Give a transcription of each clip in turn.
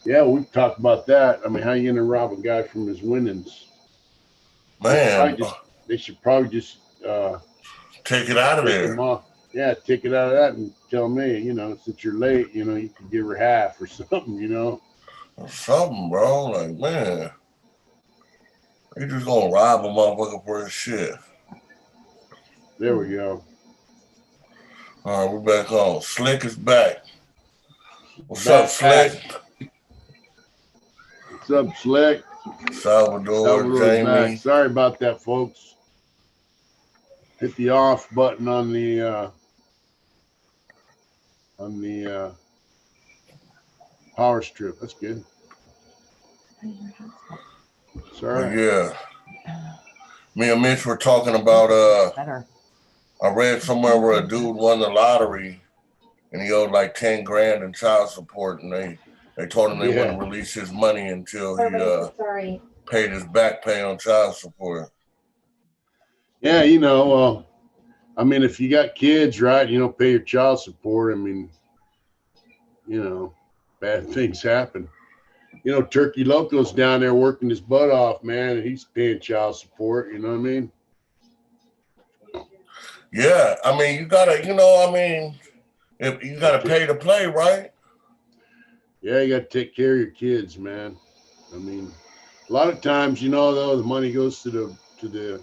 Yeah, we've talked about that. I mean, how you gonna rob a guy from his winnings? They should probably Man, just they should probably just uh, take it out of take him there off. Yeah, take it out of that and tell me, since you're late, you could give her half or something. or something, bro. Like, man, you just gonna rob a motherfucker for his shit. There we go. All right, we're back on. Slick is back. What's up, Back. Slick? What's up, Slick? Salvador, Salvador's back. Jamie. Sorry about that, folks. Hit the off button on the power strip. That's good. It's all But right. yeah, me and Mitch were talking about I read somewhere where a dude won the lottery and he owed like 10 grand in child support, and they told him they Yeah. wouldn't release his money until he paid his back pay on child support. Yeah, I mean, if you got kids, right, pay your child support. I mean, you know, bad things happen. Turkey Loco's down there working his butt off, man, and he's paying child support. You know what I mean? Yeah, I mean if you Gotta gotta take, pay to play, right? yeah, you got to take care of your kids, man. I mean, a lot of times, though, the money goes to the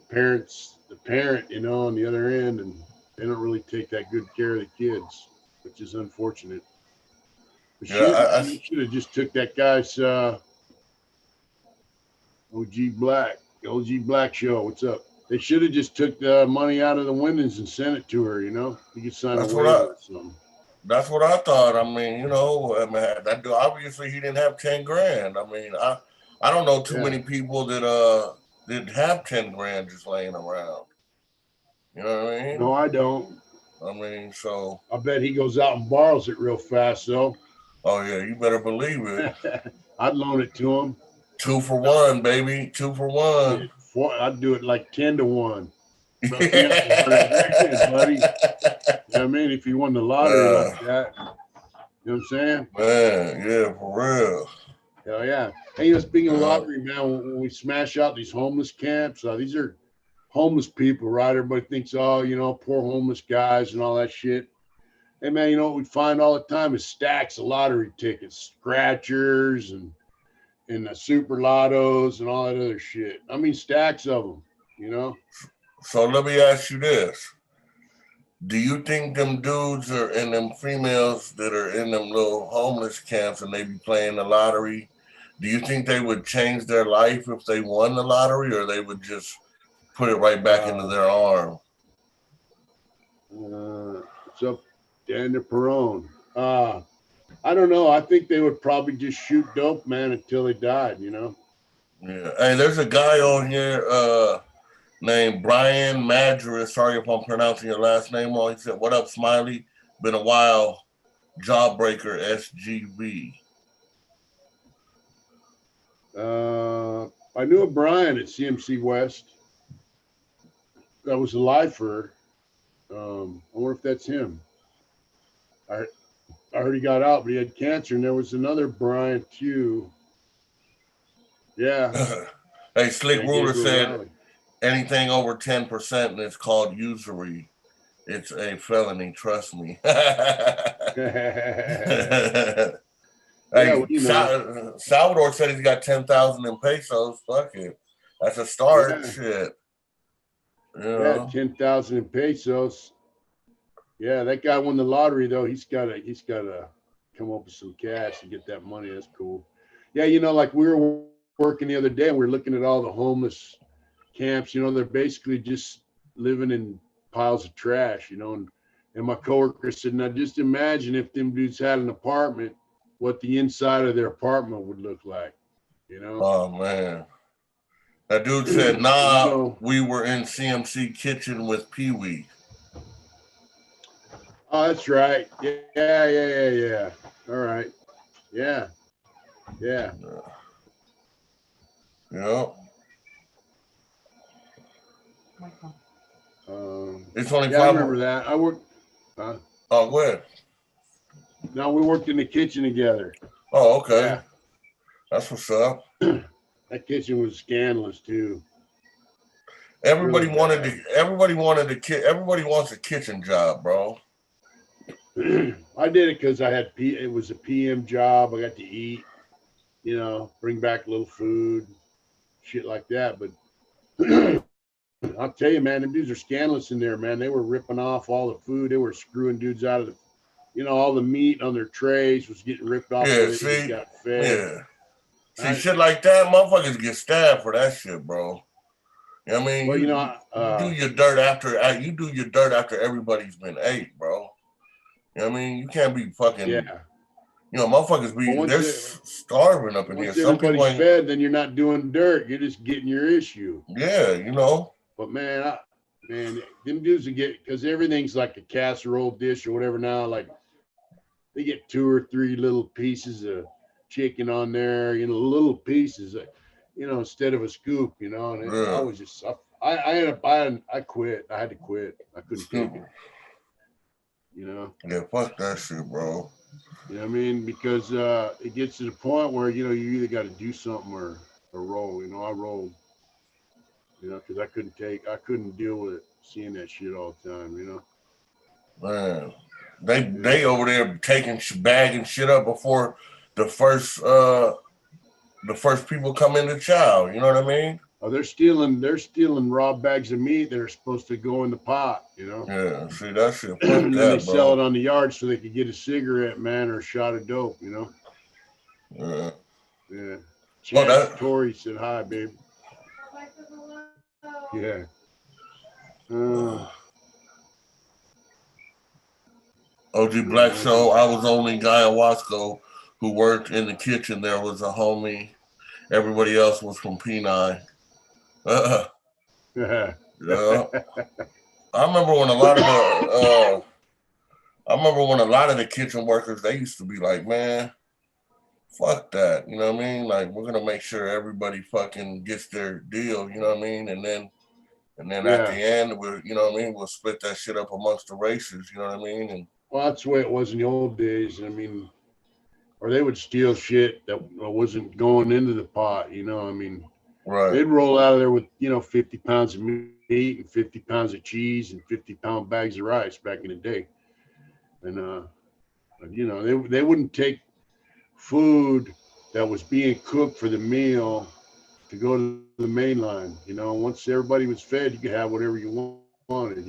parents, the parent, on the other end, and they don't really take that good care of the kids, which is unfortunate. But Yeah, shit, man, you should have just took that guy's OG Black show. What's up? They should have just took the money out of the winnings and sent it to her. You could sign a that's what I waiver or something. that's what I thought. I mean, that dude obviously he didn't have 10 grand. I mean, I don't know too Yeah. many people that didn't have 10 grand just laying around. You know what I No, mean? I don't. I mean, so I bet he goes out and borrows it real fast, though. oh yeah, you better believe it. I'd loan it to him. 2 for 1, baby. 2 for 1. Shit, I'd do it like 10-1. Hook me up 100 grand, buddy. You know what I mean? If you won the lottery like uh, that, you know what I'm saying? man, yeah, for real. Hell yeah. Hey, speaking of Yeah. lottery, man, when we smash out these homeless camps, these are homeless people, right? Everybody thinks, oh, poor homeless guys and all that shit. Hey, man, what we find all the time is stacks of lottery tickets, scratchers, and the super lottos and all that other shit. I mean, stacks of them. So let me ask you this. Do you think them dudes are and them females that are in them little homeless camps and they be playing the lottery? Do you think they would change their life if they won the lottery, or they would just put it right back into Uh, their arm? what's up, Daniel Perone? I don't know. I think they would probably just shoot dope, man, until they died. Yeah. Hey, there's a guy on here named Brian Madris. Sorry if I'm pronouncing your last name wrong. He said, "What up, Smiley? Been a while. Jawbreaker SGV." I knew a Brian at CMC West that was a lifer. I wonder if that's him. I I heard he got out, but he had cancer, and there was another Brian too. Yeah, Hey, Slick San Ruler Gabriel said Valley. anything over 10% and it's called usury. It's a felony, trust me. Hey, Yeah, well, Salvador said he's got 10,000 in pesos. Fuck it. That's a start. yeah, Shit. You yeah, know? 10,000 in pesos. Yeah, that guy won the lottery though. He's gotta come up with some cash and get that money. That's cool. Yeah, like we were working the other day and we were looking at all the homeless camps. They're basically just living in piles of trash. And my coworker said, now just imagine if them dudes had an apartment, what the inside of their apartment would look like. You know, Oh, man. That dude said, and nah, we were in CMC kitchen with Pee Wee. oh, that's right. Yeah. All right. Yeah, yeah. Yeah. Um, It's only yeah, I five. remember that. I worked. Oh, go ahead. No, we worked in the kitchen together. Oh, okay. Yeah. That's what's up. That kitchen was scandalous too. Everybody Really wanted bad. everybody wants a kitchen job, bro. I did it because it was a PM job. I got to eat, bring back a little food, shit like that. But I'll tell you, man, them dudes are scandalous in there, man. They were ripping off all the food. They were screwing dudes out of all the meat on their trays was getting ripped off Yeah, where they just got fed. yeah. See, shit like that, motherfuckers get stabbed for that shit, bro. You know what I mean? Well, you do your dirt after everybody's been ate, bro. You know what I mean? You can't be fucking. Yeah. Motherfuckers they're starving up in here. Once Some people everybody's ain't fed, then you're not doing dirt. You're just getting your issue. Yeah, But man, them dudes would get, because everything's like a casserole dish or whatever now. Like they get 2 or 3 little pieces of chicken on there, little pieces, instead of a scoop, and I was just, I ended up buying, I quit. I had to quit. I couldn't take it. Yeah, fuck that shit, bro. You know what I mean? Because it gets to the point where, you either got to do something or roll. I rolled, because I couldn't deal with it, seeing that shit all the time, Man, they over there bagging shit up before the first people come in the chow. You know what I mean? Oh, they're stealing raw bags of meat that are supposed to go in the pot, Yeah, see that shit. And then they sell it on the yard so they could get a cigarette, man, or a shot of dope, Yeah. Yeah. Chad Tori said hi, babe. Yeah. OG Black Show, I was the only guy in Wasco who worked in the kitchen. There was a homie. Everybody else was from P9. Yeah. I remember when a lot of the kitchen workers, they used to be like, man, fuck that. You know what I mean? Like, we're gonna make sure everybody fucking gets their deal, you know what I mean? And then at the end, we'll split that shit up amongst the races, you know what I mean? And well, that's the way it was in the old days. I mean, or they would steal shit that wasn't going into the pot, I mean, right. They'd roll out of there with, 50 pounds of meat and 50 pounds of cheese and 50-pound bags of rice back in the day. And, they wouldn't take food that was being cooked for the meal to go to the main line. Once everybody was fed, you could have whatever you wanted, But,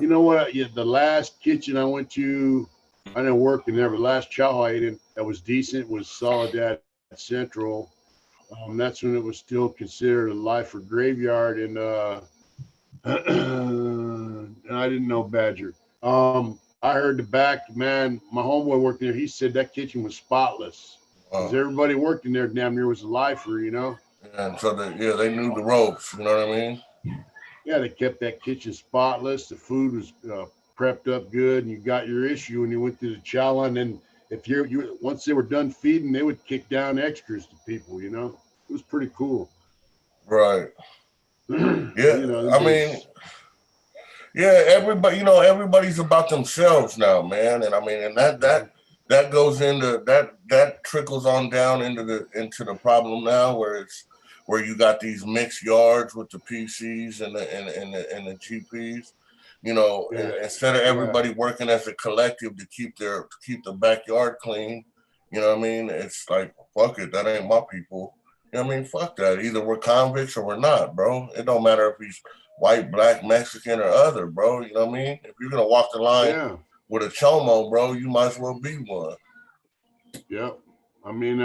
you know what? The last kitchen I went to, I didn't work in there, but the last chow I ate in that was decent was Soledad Central. That's when it was still considered a life or graveyard, and I didn't know Badger. I heard the back man, my homeboy worked there. He said that kitchen was spotless because everybody worked in there damn near was a lifer, And so they knew the ropes. You know what I mean? Yeah, they kept that kitchen spotless. The food was prepped up good, and you got your issue when you went to the chow line. And if you once they were done feeding, they would kick down extras to people. It was pretty cool. Right. Yeah. I mean, yeah. Everybody, everybody's about themselves now, man. And I mean, and that goes into that trickles on down into the problem now, where you got these mixed yards with the PCs and the GPs. Instead of everybody working as a collective to keep the backyard clean, you know what I mean? It's like, fuck it, that ain't my people. You know what I mean? Fuck that. Either we're convicts or we're not, bro. It don't matter if he's white, black, Mexican, or other, bro. You know what I mean? If you're gonna walk the line with a chomo, bro, you might as well be one. Yep. I mean,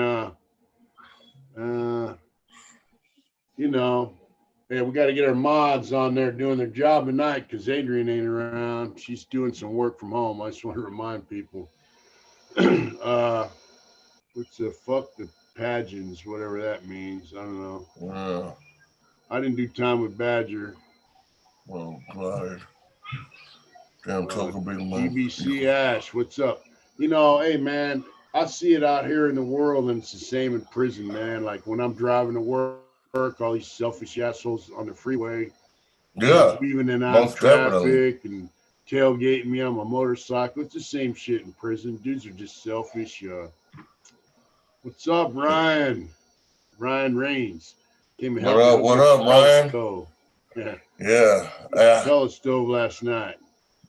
yeah, we got to get our mods on there doing their job tonight because Adrian ain't around. She's doing some work from home. I just want to remind people. What's the fuck the pageants, whatever that means. I don't know. I didn't do time with Badger. Well, God. Damn, GBC Ash, what's up? Hey, man, I see it out here in the world, and it's the same in prison, man. Like when I'm driving to work, all these selfish assholes on the freeway, yeah, weaving in and out of traffic, and tailgating me on my motorcycle. It's the same shit in prison. Dudes are just selfish. What's up, Ryan? Ryan Rains came and What helped me up? hook What up the up, pellet Ryan? stove. Yeah, Yeah. pellet stove last night.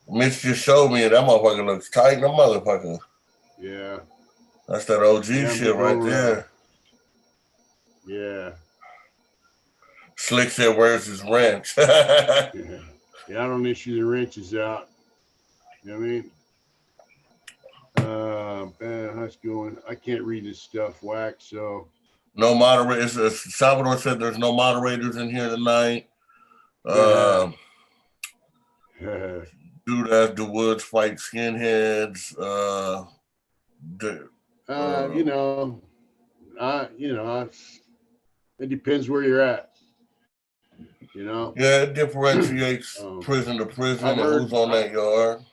Mitch just showed me that motherfucker looks tight in a motherfucker. Yeah. That's that OG Yeah, I'm shit getting right over, there. Yeah. Slick said, "Where's his wrench?" Yeah. Yeah, I don't issue the wrenches out. You know what I mean? How's it going? I can't read this stuff, WACC, so No moderators. Salvador said there's no moderators in here tonight. Dude as the Woods fight skinheads. you know, it depends where you're at. You know, Yeah, it differentiates prison to prison and who's on that yard.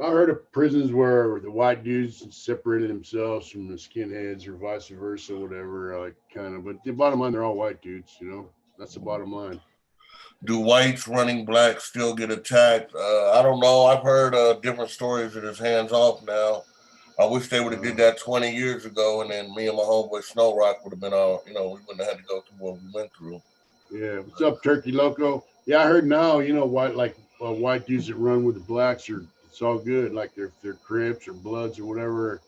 I heard of prisons where the white dudes separated themselves from the skinheads or vice versa, whatever, like kind of. But the bottom line, they're all white dudes. You know, that's the bottom line. Do whites running black still get attacked? I don't know. I've heard different stories that it's hands off now. I wish they would have did that 20 years ago, and then me and my homeboy Snow Rock would have been all, we wouldn't have had to go through what we went through. Yeah. What's up, Turkey Loco? Yeah, I heard now, white dudes that run with the blacks it's all good. Like they're Crips or Bloods or whatever.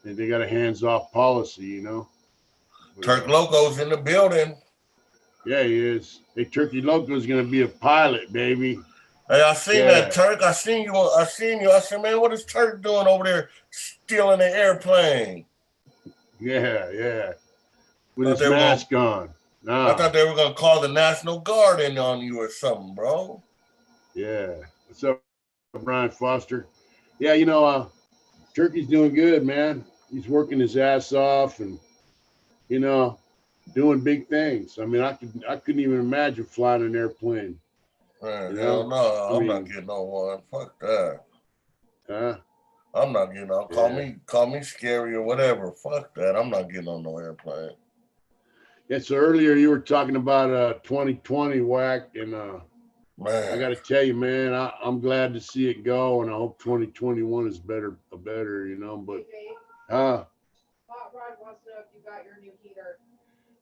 And they got a hands-off policy, Turk Loco's in the building. Yeah, he is. Hey, Turkey Loco's going to be a pilot, baby. Hey, I seen that, Turk. I seen you. I said, man, what is Turk doing over there stealing an airplane? Yeah. With his mask on. I thought they were going to call the National Guard in on you or something, bro. Yeah. What's up, Brian Foster? Yeah, Turkey's doing good, man. He's working his ass off and, doing big things. I mean, I couldn't even imagine flying an airplane. Man, hell no, I'm not getting on one. Fuck that. Huh? I'm not getting on. Call me scary or whatever. Fuck that. I'm not getting on no airplane. Yeah, so earlier you were talking about 2020 WACC, and man, I got to tell you, man, I'm glad to see it go, and I hope 2021 is better, but But Hot Rod wants to know if you got your new heater.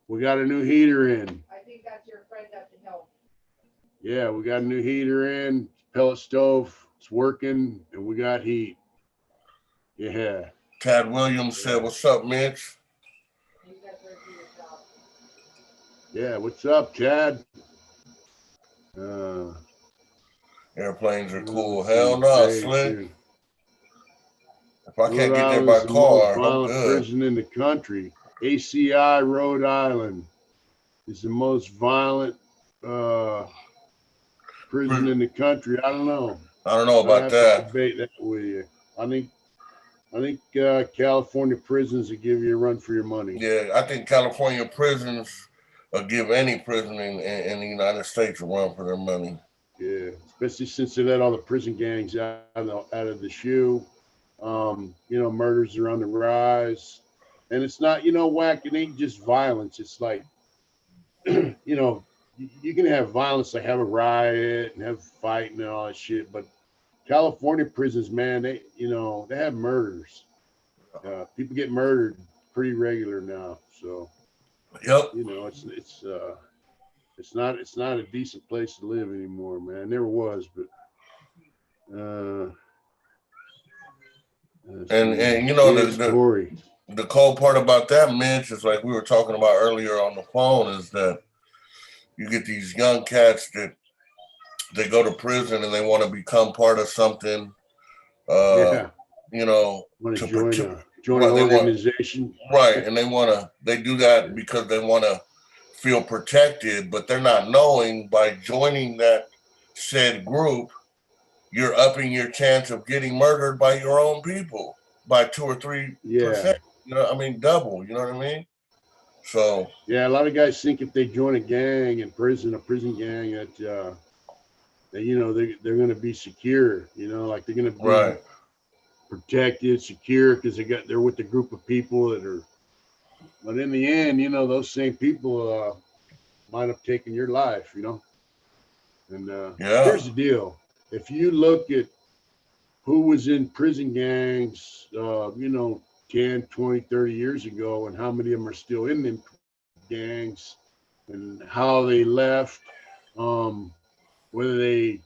We got a new heater in. I think that's your friend at the hill. Yeah, we got a new heater in, pellet stove, it's working, and we got heat. Yeah. Tad Williams said, "What's up, Mitch?" Yeah, what's up, Tad? Airplanes are cool. Hell no, Slick. If I can't get there by the car, most I'm violent good. prison in the country. ACI Rhode Island is the most violent prison in the country. I don't know. I don't know about that. Debate that with you. I think California prisons will give you a run for your money. Yeah, I think California prisons will give any prison in the United States a run for their money. Yeah, especially since they let all the prison gangs out of the shoe. Murders are on the rise. And it's not, WACC, it ain't just violence. It's like, you can have violence, like have a riot and have a fight and all that shit. But California prisons, man, they have murders. People get murdered pretty regular now. So, yep. It's not a decent place to live anymore, man. It never was, but the cold part about that, Mitch, is like we were talking about earlier on the phone, is that you get these young cats that they go to prison and they want to become part of something. Want to join an organization, right? And they do that because they want to feel protected, but they're not knowing by joining that said group, you're upping your chance of getting murdered by your own people by 2 or 3%. Double. You know what I mean? So yeah, a lot of guys think if they join a gang in prison, a prison gang, that they're going to be secure. Like they're going to be protected, secure, because they're with a group of people that are. But in the end, those same people might have taken your life. And here's the deal: if you look at who was in prison gangs, 10, 20, 30 years ago, and how many of them are still in them gangs, and how they left, um, whether they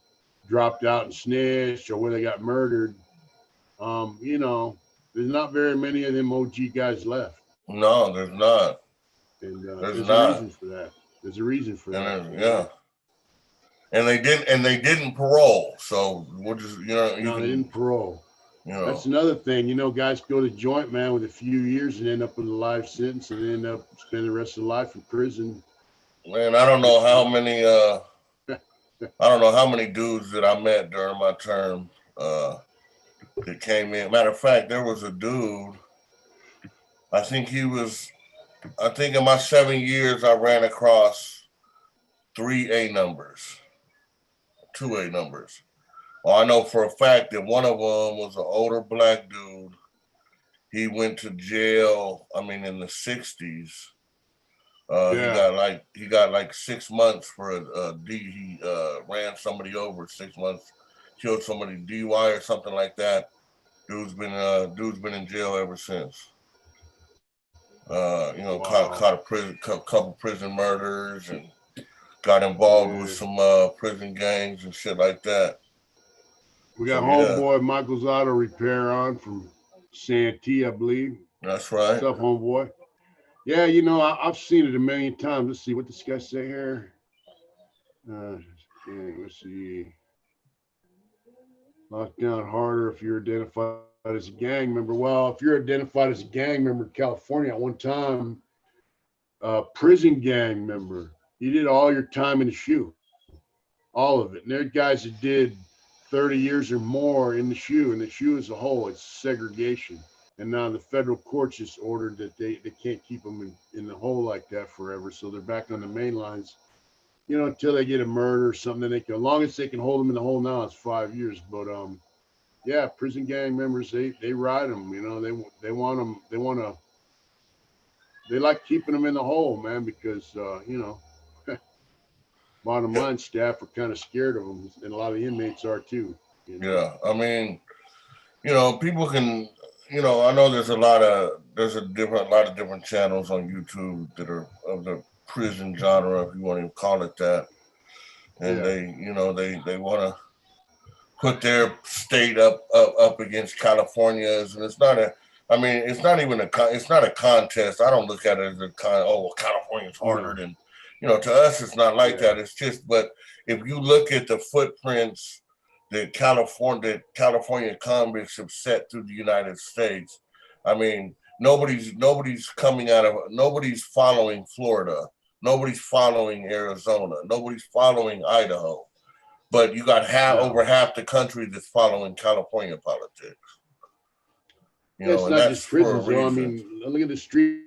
dropped out and snitched or whether they got murdered. There's not very many of them OG guys left, No, there's not. and There's there's a not. reason for that. There's a reason for that. Yeah. And they didn't parole. So we'll just No, they didn't parole. you know. That's another thing. Guys go to joint, man, with a few years and end up with a life sentence and end up spending the rest of their life in prison. Man, I don't know how many dudes that I met during my term that came in. Matter of fact, there was a dude, I think in my 7 years I ran across 3 A numbers, 2 A numbers. Well, I know for a fact that one of them was an older black dude. He went to jail, in the 60s. He got like 6 months for he ran somebody over 6 months, killed somebody, DUI or something like that. Dude's been in jail ever since. Wow. Caught a couple prison murders and got involved with some prison gangs and shit like that. We got Homeboy Michael's Auto Repair on from Santee, I believe. That's right. What's up, Homeboy? Yeah, I've seen it a million times. Let's see what this guy say here. Let's see. Locked down harder if you're identified as a gang member. Well, if you're identified as a gang member in California at one time, prison gang member, you did all your time in the shoe, all of it. And there are guys that did 30 years or more in the shoe, and the shoe as a whole, it's segregation. And now the federal courts just ordered that they can't keep them in the hole like that forever. So they're back on the main lines, until they get a murder or something. As long as they can hold them in the hole now, it's 5 years. But yeah, prison gang members, they ride them. They want them. They like keeping them in the hole, man, because bottom line, staff are kind of scared of them, and a lot of the inmates are too. Yeah, people can. I know there's a lot of different channels on YouTube that are of the prison genre, if you want to call it that, and they want to put their state up against California's, and it's not a contest. I don't look at it as California's harder than, to us it's not like that. It's just, but if you look at the footprints that California convicts have set through the United States, nobody's following Florida, nobody's following Arizona, nobody's following Idaho. But you got over half the country that's following California politics. It's not just prisons, though. Look at the street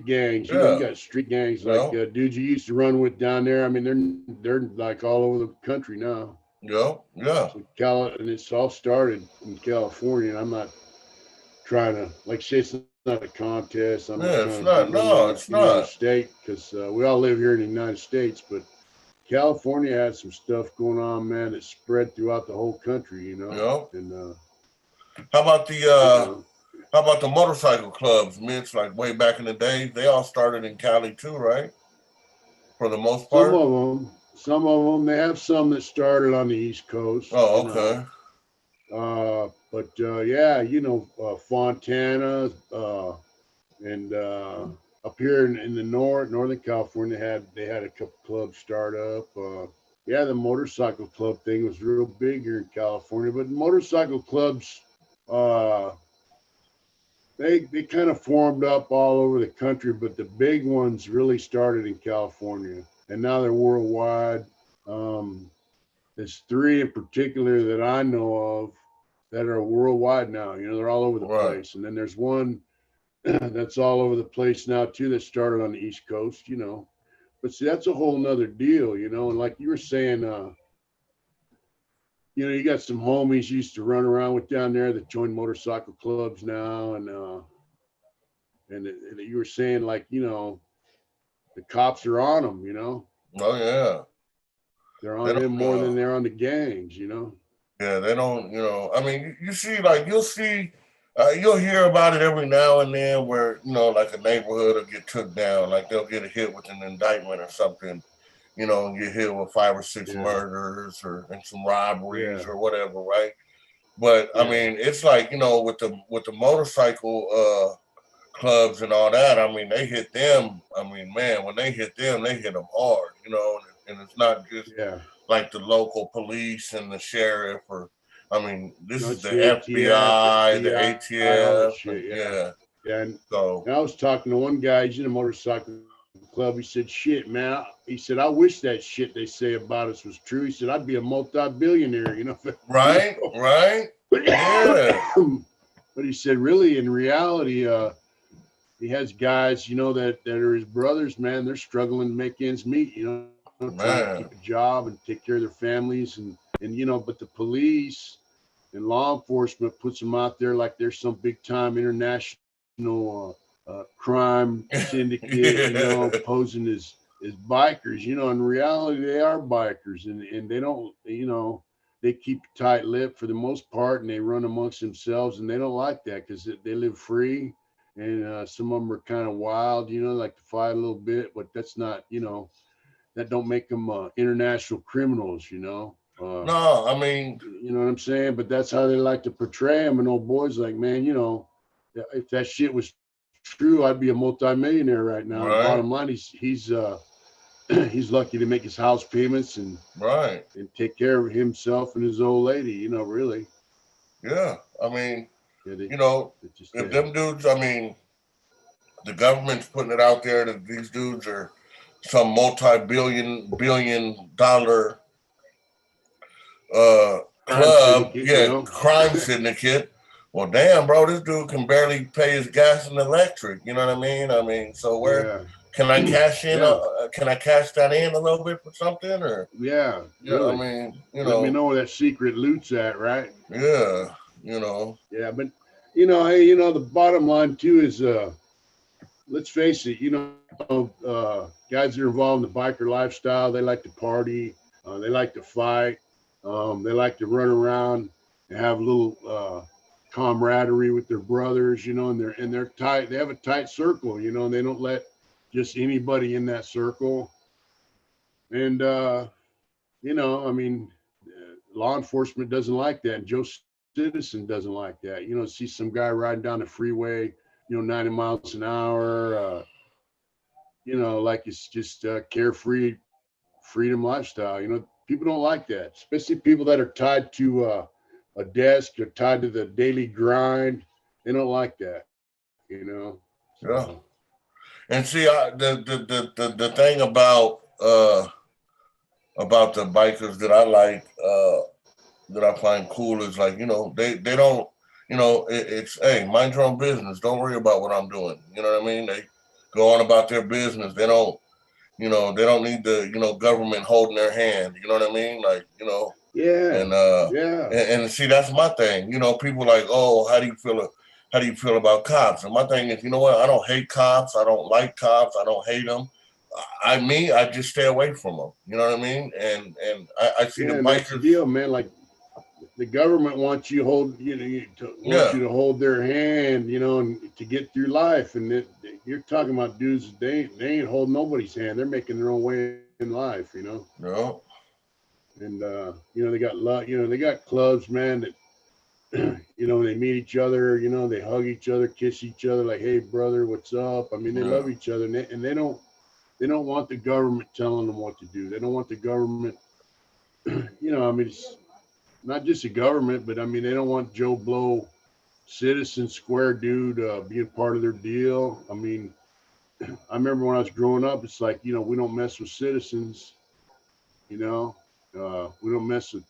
gangs. You got street gangs like dudes you used to run with down there. They're like all over the country now. Yeah. And it's all started in California. And I'm not trying to say it's not a contest. It's not. State, because we all live here in the United States, but California has some stuff going on, man, that's spread throughout the whole country, Yeah. And how about the motorcycle clubs, Mitch? Like way back in the day, they all started in Cali too, right? For the most part. Some of them. They have some that started on the East Coast. Oh, okay. Fontana, and up here in the Northern California, they had a couple clubs start up. The motorcycle club thing was real big here in California, but motorcycle clubs, they kind of formed up all over the country, but the big ones really started in California, and now they're worldwide. There's 3 in particular that I know of that are worldwide now. They're all over the place, and then there's one that's all over the place now too, that started on the East Coast, but see, that's a whole nother deal, and like you were saying, you got some homies you used to run around with down there that join motorcycle clubs now, and you were saying, like, the cops are on them, Oh yeah, they're on them more than they're on the gangs, Yeah, they don't, I mean, you see, like, you'll hear about it every now and then where, like a neighborhood will get took down, like they'll get a hit with an indictment or something, and get hit with 5 or 6 Yeah, murders and some robberies yeah, or whatever, right? But I yeah, mean, it's like, with the motorcycle clubs and all that, I mean, they hit them. I mean, man, when they hit them, they hit them hard, and it's not just yeah. like the local police and the sheriff, or I mean, this No, is it's the the ATF, FBI, the FBI, all that ATF, and shit. Yeah, yeah. yeah. So And I was talking to one guy. He's in a motorcycle club. He said, "Shit, man." He said, "I wish that shit they say about us was true." He said, "I'd be a multi-billionaire." right, right, yeah, But he said, really, in reality, he has guys, that are his brothers, man. They're struggling to make ends meet, trying to keep man, a job and take care of their families. And but the police and law enforcement puts them out there like there's some big time international crime syndicate, yeah, posing as bikers. In reality, they are bikers, and they don't, they keep tight lip for the most part, and they run amongst themselves, and they don't like that because they live free, and some of them are kind of wild, like to fight a little bit, but that's not, that don't make them international criminals, no, I mean, you know what I'm saying? But that's how they like to portray him. And old boys like, man, if that shit was true, I'd be a multimillionaire right now. And right, bottom line, he's he's lucky to make his house payments right, and take care of himself and his old lady. Really, yeah, I mean, yeah, you know, they just if them dudes, I mean, the government's putting it out there that these dudes are some multi-billion dollar uh crime club, syndicate. yeah, crime syndicate. Well, damn, bro, this dude can barely pay his gas and electric. You know what I mean? I mean, so where Yeah, can I cash in? yeah, Can I cash that in a little bit for something? Or yeah. yeah, I Really, mean, let me know where that secret loot's at, right? yeah, Yeah, but hey, the bottom line too is let's face it, guys that are involved in the biker lifestyle, they like to party, they like to fight, they like to run around and have a little camaraderie with their brothers, and they're tight. They have a tight circle, and they don't let just anybody in that circle. And I mean, law enforcement doesn't like that, and Joe Citizen doesn't like that. See some guy riding down the freeway, 90 miles an hour. Like it's just carefree freedom lifestyle. People don't like that, especially people that are tied to a desk or tied to the daily grind. They don't like that, yeah. So And see, the thing about the bikers that I like, that I find cool is like, they don't, it's, hey, mind your own business. Don't worry about what I'm doing. You know what I mean? They go on about their business. They don't, they don't need the, government holding their hand. You know what I mean? Like, yeah, and yeah, and see, that's my thing. People like, oh, how do you feel about cops? And my thing is, you know what? I don't hate cops. I don't like cops. I don't hate them. I just stay away from them. You know what I mean? And I see the yeah. And that's the bikers. deal, man. Like the government wants wants Yeah, you to hold their hand, and to get through life. And you're talking about dudes. They ain't holding nobody's hand. They're making their own way in life. no, And they got they got clubs, man, that they meet each other, they hug each other, kiss each other, like, hey brother, what's up? I mean, they yeah, love each other, and they don't want the government telling them what to do. They don't want the government, I mean, it's not just the government, but I mean, they don't want Joe Blow citizen square dude being part of their deal. I mean, I remember when I was growing up, it's like, we don't mess with citizens. You know, we don't mess with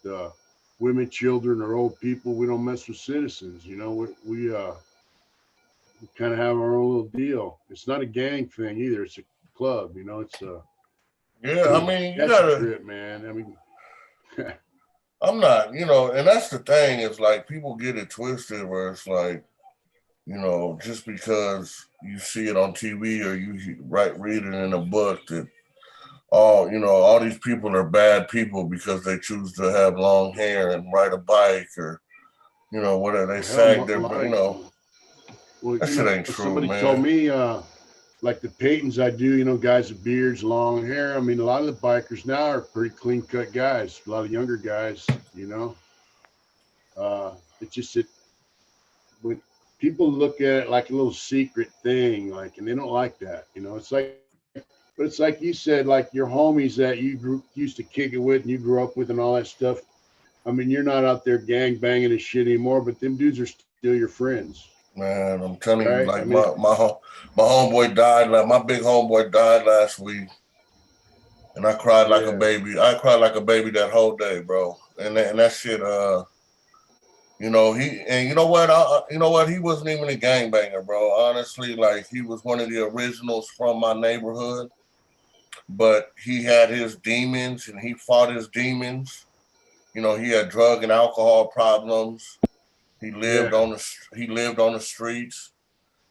women, children, or old people. We don't mess with citizens. We kind of have our own little deal. It's not a gang thing either. It's a club. It's yeah. I mean, you that's a gotta. trip, man. I mean, I'm not, and that's the thing is like people get it twisted where it's like, just because you see it on TV or you read it in a book that all these people are bad people because they choose to have long hair and ride a bike or, whatever they sag their, well, that shit ain't true, somebody told man. me, like the paintings I do, guys with beards, long hair. I mean, a lot of the bikers now are pretty clean cut guys. A lot of younger guys, it's just that when people look at it like a little secret thing, like, and they don't like that, it's like, but it's like you said, like your homies that used to kick it with and you grew up with and all that stuff. I mean, you're not out there gang banging and shit anymore, but them dudes are still your friends, Man, I'm telling you, right? I like mean, my homeboy died, like my big homeboy died last week, and I cried like a yeah, baby. I cried like a baby that whole day, bro. And that shit, you know what, he wasn't even a gangbanger, bro. Honestly, like he was one of the originals from my neighborhood, but he had his demons and he fought his demons. He had drug and alcohol problems. He lived yeah, on the streets.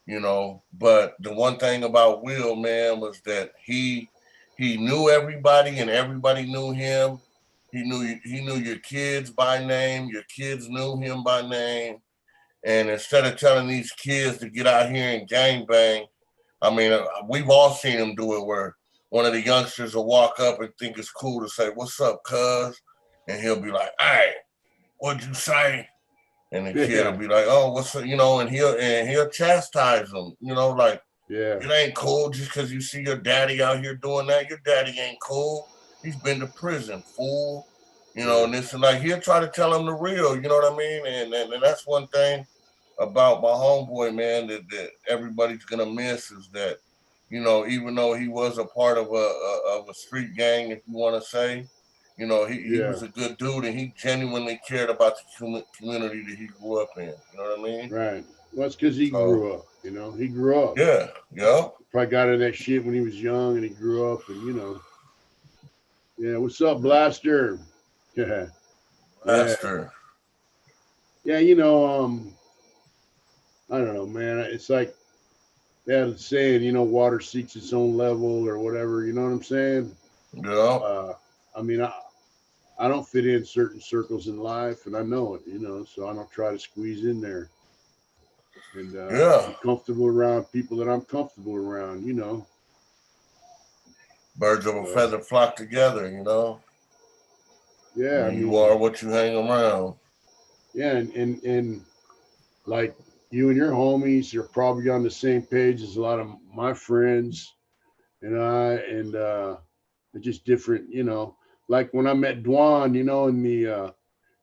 But the one thing about Will, man, was that he knew everybody and everybody knew him. He knew your kids by name. Your kids knew him by name. And instead of telling these kids to get out here and gangbang, I mean, we've all seen him do it where one of the youngsters will walk up and think it's cool to say, "What's up, cuz?" And he'll be like, "Hey, what'd you say?" And the kid will yeah, be like, "Oh, what's up?" And he'll chastise them, like, yeah, it ain't cool just because you see your daddy out here doing that. Your daddy ain't cool. He's been to prison, fool. yeah, And this and like he'll try to tell him the real, you know what I mean? And that's one thing about my homeboy, man, that everybody's gonna miss is that, even though he was a part of a street gang, if you want to say, he yeah. was a good dude and he genuinely cared about the community that he grew up in. You know what I mean? Right. Well, it's because he So grew up. He grew up. yeah, yeah. Probably got into that shit when he was young, and he grew up. And yeah. What's up, Blaster? Yeah, yeah, Master. yeah. I don't know, man. It's like that saying, water seeks its own level or whatever. You know what I'm saying? Yeah, Uh, I mean, I don't fit in certain circles in life, and I know it. So I don't try to squeeze in there. And yeah. I'm comfortable around people that I'm comfortable around. Birds of a So feather flock together. I yeah, I mean, you mean, are what you hang around. yeah, and like you and your homies are probably on the same page as a lot of my friends and I, and it's just different. Like when I met Dwan, in the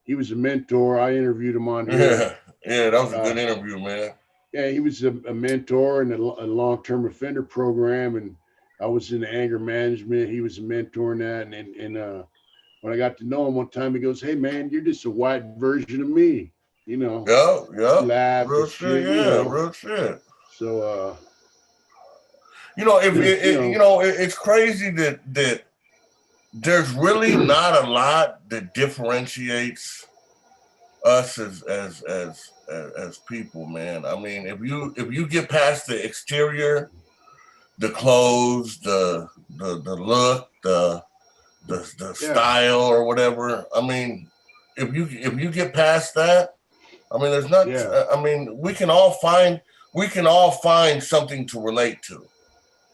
he was a mentor. I interviewed him on here. Yeah, yeah. That was a Uh, good interview, man. yeah, he was a mentor in a long-term offender program, and I was in anger management. He was a mentor in that, and when I got to know him one time, he goes, "Hey man, you're just a white version of me," you know. Yeah, We yeah. laughed and Real shit. shit. Yeah, real shit. So If it's crazy that there's really not a lot that differentiates us as people, man. I mean, if you get past the exterior, the clothes, the look, the yeah, style or whatever. I mean, if you get past that, I mean, there's not. yeah, I mean, we can all find something to relate to.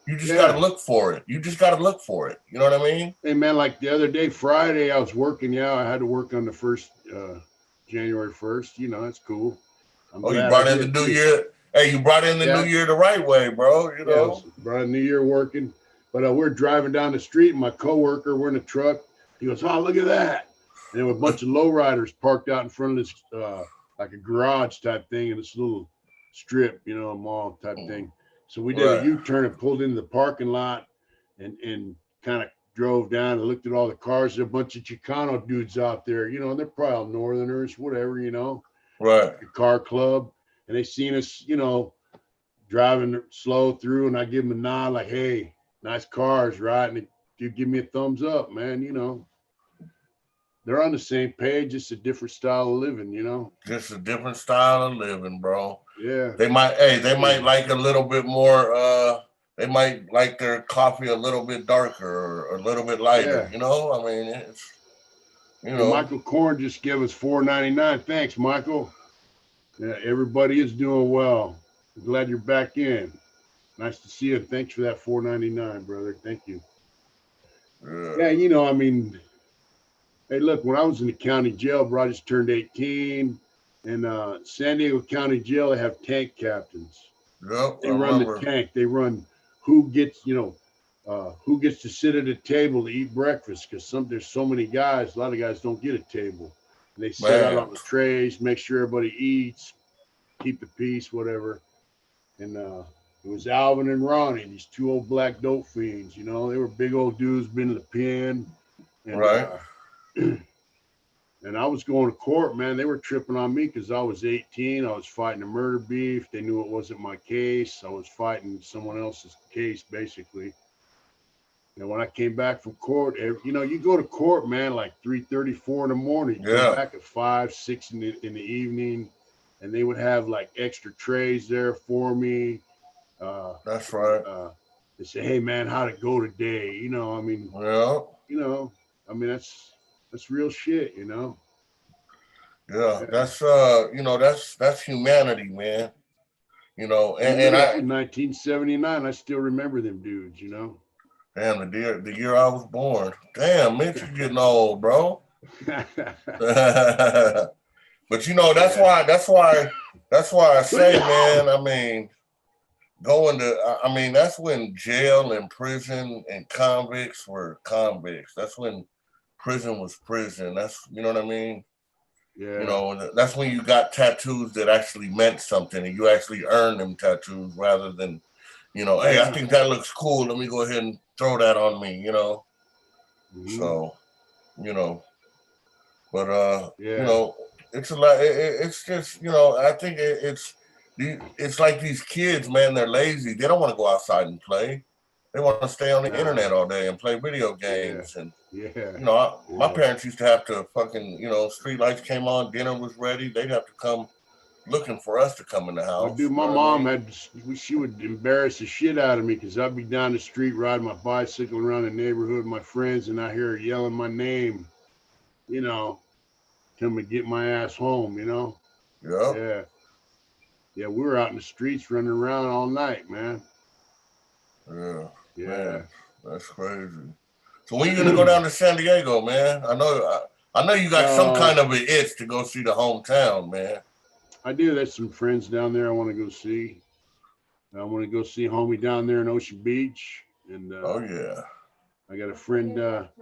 You just got to yeah. look for it. You just got to look for it. You know what I mean? Hey man, like the other day, Friday, I was working. Yeah, I had to work on the first January 1st. That's cool. I'm Oh, you glad I brought in the did new too. year. Hey, you brought in the new Yeah, year the right way, bro. yeah. I was brought a New Year working, but we're driving down the street. And my coworker, we're in a truck. He goes, "Oh, look at that!" And there were a bunch of lowriders parked out in front of this, like a garage type thing in this little strip, a mall type thing. So we did a Right. U-turn and pulled into the parking lot, and kind of drove down and looked at all the cars. There's a bunch of Chicano dudes out there, and they're probably all Northerners, whatever, Right. like a car club. And they seen us, driving slow through, and I give them a nod, like, "Hey, nice cars, right?" And they give me a thumbs up, man. They're on the same page, just a different style of living. Just a different style of living, bro. Yeah, They might yeah, like a little bit more they might like their coffee a little bit darker or a little bit lighter. Yeah. You know, I mean, it's Hey, Michael Korn just gave us $4.99. Thanks, Michael. Yeah, everybody is doing well. I'm glad you're back in. Nice to see you. Thanks for that $4.99, brother. Thank you. Yeah, you know, I mean, hey, look, when I was in the county jail, bro, I just turned 18. And San Diego County Jail, they have tank captains. Yep, They run the tank. They run who gets to sit at a table to eat breakfast, because there's so many guys. A lot of guys don't get a table. And they set out on the trays, make sure everybody eats, keep the peace, whatever. And it was Alvin and Ronnie, these two old black dope fiends. You know, they were big old dudes, been in the pen. And, right. And I was going to court, man. They were tripping on me because I was 18. I was fighting a murder beef. They knew it wasn't my case. I was fighting someone else's case, basically. And when I came back from court, you know, you go to court, man, like 3:30, 4 in the morning. You come back at 5, 6 in the evening, and they would have like extra trays there for me. That's right. They say, "Hey, man, how'd it go today?" You know, I mean, you know, I mean, that's real shit, you know. Yeah, that's you know, that's humanity, man. You know, and I in 1979, I still remember them dudes, you know. Damn, the year I was born. Damn, Mitch, you getting old, bro. But you know, that's why I say, man, I mean, that's when jail and prison and convicts were convicts. That's when prison was prison. That's, you know what I mean? Yeah. You know, that's when you got tattoos that actually meant something and you actually earned them tattoos rather than, you know, hey, I think that looks cool. Let me go ahead and throw that on me, you know? Mm-hmm. So, you know, but, you know, it's a lot. It's just, you know, I think it's like these kids, man, they're lazy. They don't want to go outside and play. They want to stay on the internet all day and play video games. And, you know, my parents used to have to fucking, you know, street lights came on, dinner was ready. They'd have to come looking for us to come in the house. Well, dude, my mom she would embarrass the shit out of me because I'd be down the street riding my bicycle around the neighborhood with my friends, and I hear her yelling my name, you know, come and get my ass home, you know? Yeah. Yeah, we were out in the streets running around all night, man. Yeah. Man, that's crazy. So when you gonna go down to San Diego, man? I know you got some kind of an itch to go see the hometown, man. I do. There's some friends down there I want to go see. I want to go see homie down there in Ocean Beach. And I got a friend, got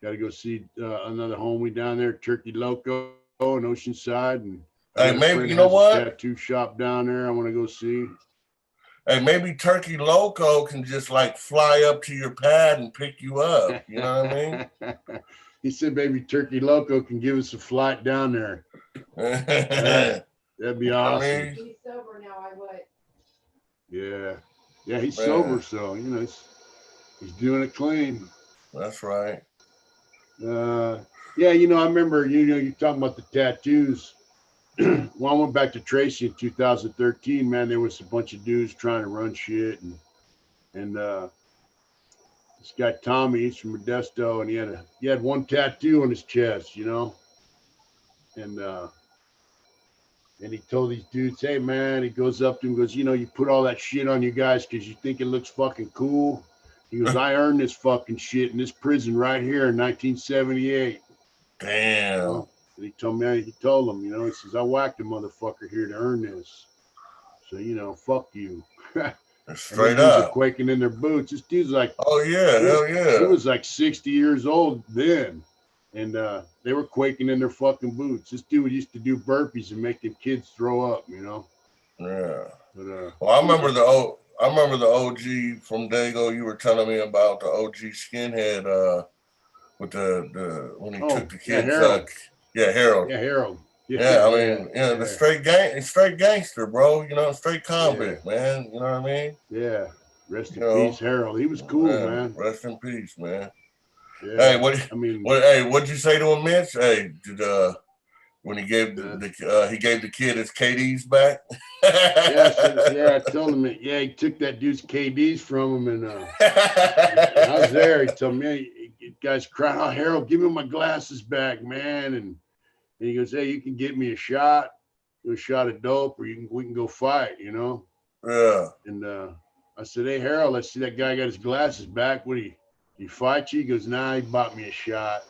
to go see another homie down there, Turkey Loco in Oceanside. And hey, maybe, you know what? Tattoo shop down there I want to go see. Hey, maybe Turkey Loco can just like fly up to your pad and pick you up. You know what I mean? He said maybe Turkey Loco can give us a flight down there. That'd be awesome. I mean, he's sober now, I would. Yeah, he's sober, so you know he's doing it clean. That's right. Yeah, you know, I remember you're talking about the tattoos. When I went back to Tracy in 2013, man, there was a bunch of dudes trying to run shit, and this guy Tommy, he's from Modesto, and he had one tattoo on his chest, you know, and he told these dudes, hey man, he goes up to him, goes, you know, you put all that shit on you guys because you think it looks fucking cool. He goes, I earned this fucking shit in this prison right here in 1978. Damn. You know? And he told them, you know, he says, I whacked a motherfucker here to earn this. So, you know, fuck you. Straight up. Are quaking in their boots. This dude's like, oh yeah, hell yeah. He was like 60 years old then. And they were quaking in their fucking boots. This dude used to do burpees and make them kids throw up, you know? Yeah. But, well, I remember the OG from Dago you were telling me about, the OG skinhead with the when he took the kids. Harold. Harold. Yeah, Harold. Yeah, I mean, the straight gangster, bro. You know, straight convict, man. You know what I mean? Yeah. Rest in peace, Harold. He was cool, man. Rest in peace, man. Yeah. Hey, what'd you say to him, Mitch? Hey, when he gave he gave the kid his KDs back. I told him that. Yeah, he took that dude's KDs from him, and I was there. He told me, hey, guys crying, "Oh, Harold, give me my glasses back, man!" And he goes, "Hey, you can get me a shot of dope, or we can go fight, you know." Yeah. And I said, "Hey, Harold, I see that guy got his glasses back. What he fight you?" He goes, "Nah, he bought me a shot."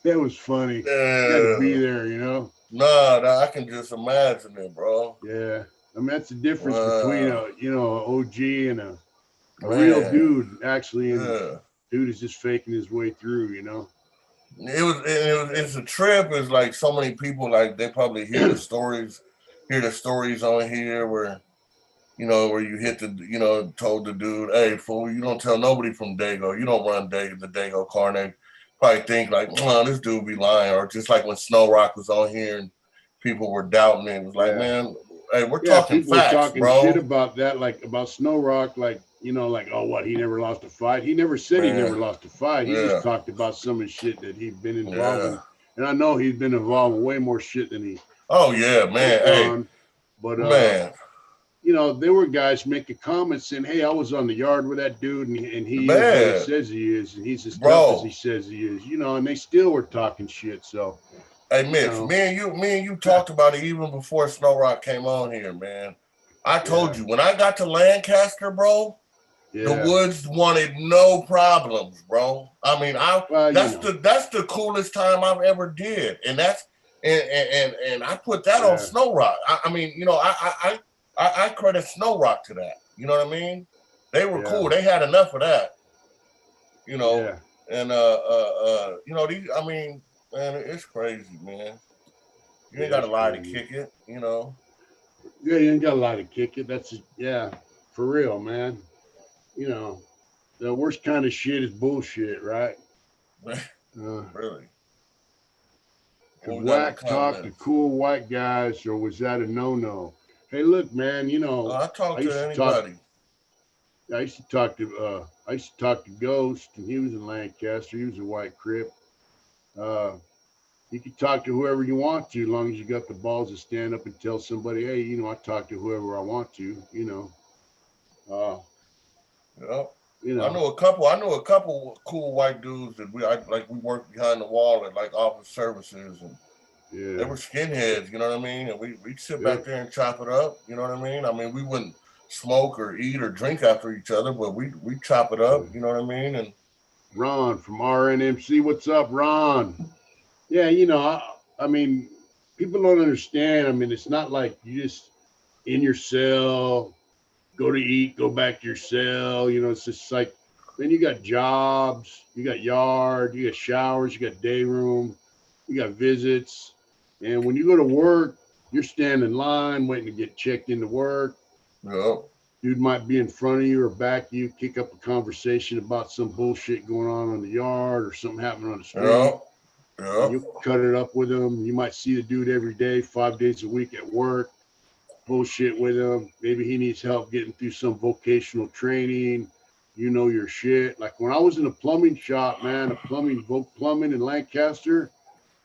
That was funny. You got to be there, you know. Nah, I can just imagine it, bro. Yeah, I mean that's the difference between a OG and a Man. real dude actually, and Yeah. dude is just faking his way through, you know. It's a trip. It's like so many people, like they probably hear the stories on here where where you hit told the dude, hey fool, you don't tell nobody from Dago, you don't run the Dago car, and they probably think like, this dude be lying. Or just like when Snow Rock was on here and people were doubting it, was like, man, hey, we're talking people were facts, talking bro. shit about that, like about Snow Rock, like like, oh, what, he never lost a fight. He never said he never lost a fight. He just talked about some of the shit that he'd been involved in, and I know he's been involved in way more shit than he. Oh yeah, man. Hey, but man. There were guys making comments saying, "Hey, I was on the yard with that dude, and he is what he says he is, and he's as tough as he says he is," and they still were talking shit. So, hey, Mitch, me and you talked about it even before Snow Rock came on here, man. I told you when I got to Lancaster, bro, the Woods wanted no problems, bro. I mean, that's the coolest time I've ever did, and that's and I put that on Snow Rock. I mean, I credit Snow Rock to that. You know what I mean? They were cool. They had enough of that. And these. I mean, man, it's crazy, man. You ain't got a lie to kick it, Yeah, you ain't got a lie to kick it. That's for real, man. The worst kind of shit is bullshit, right? Really. Could WACC talk to cool white guys, or was that a no-no? Hey, look, man. I talk to anybody. I used to talk to Ghost, and he was in Lancaster. He was a white Crip. You can talk to whoever you want to, as long as you got the balls to stand up and tell somebody, hey, I talk to whoever I want to, I know a couple cool white dudes that we worked behind the wall at like office services, and they were skinheads, you know what I mean? And we'd sit back there and chop it up, you know what I mean? I mean, we wouldn't smoke or eat or drink after each other, but we chop it up, you know what I mean? And Ron from RNMC, what's up, Ron? Yeah, I mean, people don't understand. I mean, it's not like you just in your cell, go to eat, go back to your cell. It's just like, man, you got jobs, you got yard, you got showers, you got day room, you got visits. And when you go to work, you're standing in line waiting to get checked into work. Dude might be in front of you or back of you, kick up a conversation about some bullshit going on the yard or something happening on the street. You cut it up with them. You might see the dude every day, 5 days a week at work. Bullshit with him. Maybe he needs help getting through some vocational training. Your shit. Like when I was in a plumbing shop, man, plumbing in Lancaster,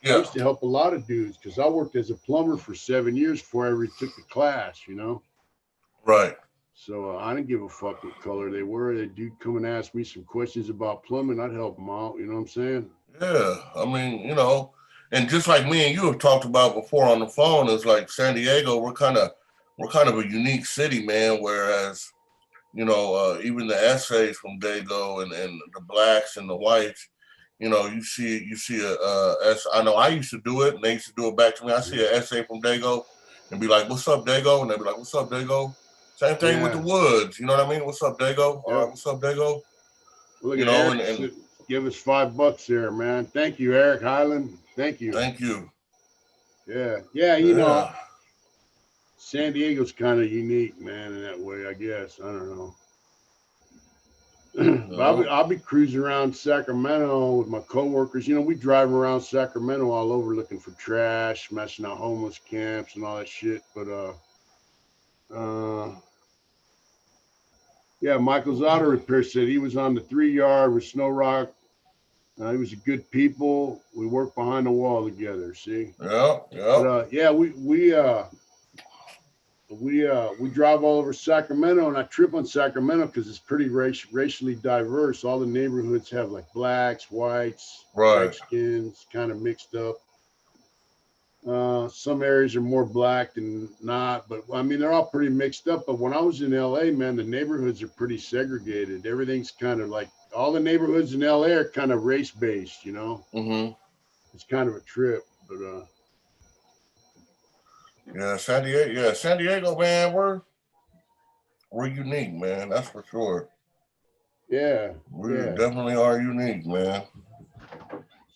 I used to help a lot of dudes because I worked as a plumber for 7 years before I ever took the class, Right. So I didn't give a fuck what color they were. That dude come and ask me some questions about plumbing, I'd help him out. You know what I'm saying? Yeah. I mean, and just like me and you have talked about before on the phone, it's like San Diego, we're kind of a unique city, man. Whereas, even the essays from Dago and the blacks and the whites, you see I know I used to do it and they used to do it back to me. I see an essay from Dago and be like, "What's up, Dago?" And they'd be like, "What's up, Dago?" Same thing with the Woods. You know what I mean? "What's up, Dago?" All right, "What's up, Dago?" Look at Eric, and give us $5 there, man. Thank you, Eric Highland. Thank you. Thank you. Yeah. San Diego's kind of unique, man, in that way, I guess. I don't know. I'll be cruising around Sacramento with my coworkers. We drive around Sacramento all over looking for trash, smashing out homeless camps and all that shit. But Michael's Auto Repair said he was on the 3 yard with Snow Rock He was a good people. We worked behind the wall together. See, Yeah, but yeah. yeah, we drive all over Sacramento, and I trip on Sacramento because it's pretty racially diverse. All the neighborhoods have like blacks, whites, Right. Mexicans, kind of mixed up. Some areas are more black than not, but I mean they're all pretty mixed up. But when I was in LA, man, the neighborhoods are pretty segregated. Everything's kind of like all the neighborhoods in LA are kind of race based. Mm-hmm. It's kind of a trip, but Yeah, San Diego. Yeah, San Diego, man. We're unique, man. That's for sure. yeah, We yeah. definitely are unique, man.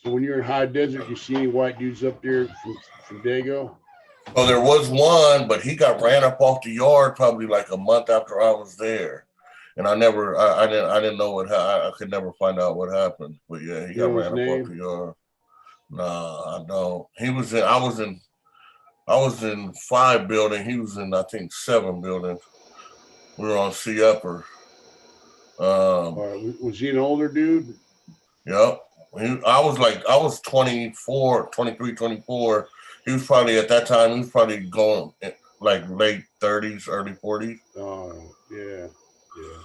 So when you're in high desert, you see any white dudes up there from Dago? So there was one, but he got ran up off the yard probably like a month after I was there, and I didn't know I could never find out what happened. But yeah, he You got know his ran up off name? the yard. Nah, I don't. He was in. I was in 5 building. He was in I think 7 buildings. We were on C upper. Um, Or was he an older dude? yep. I was 24, 23, 24. He was probably at that time. He was probably going like late 30s, early 40s. Oh, yeah, yeah,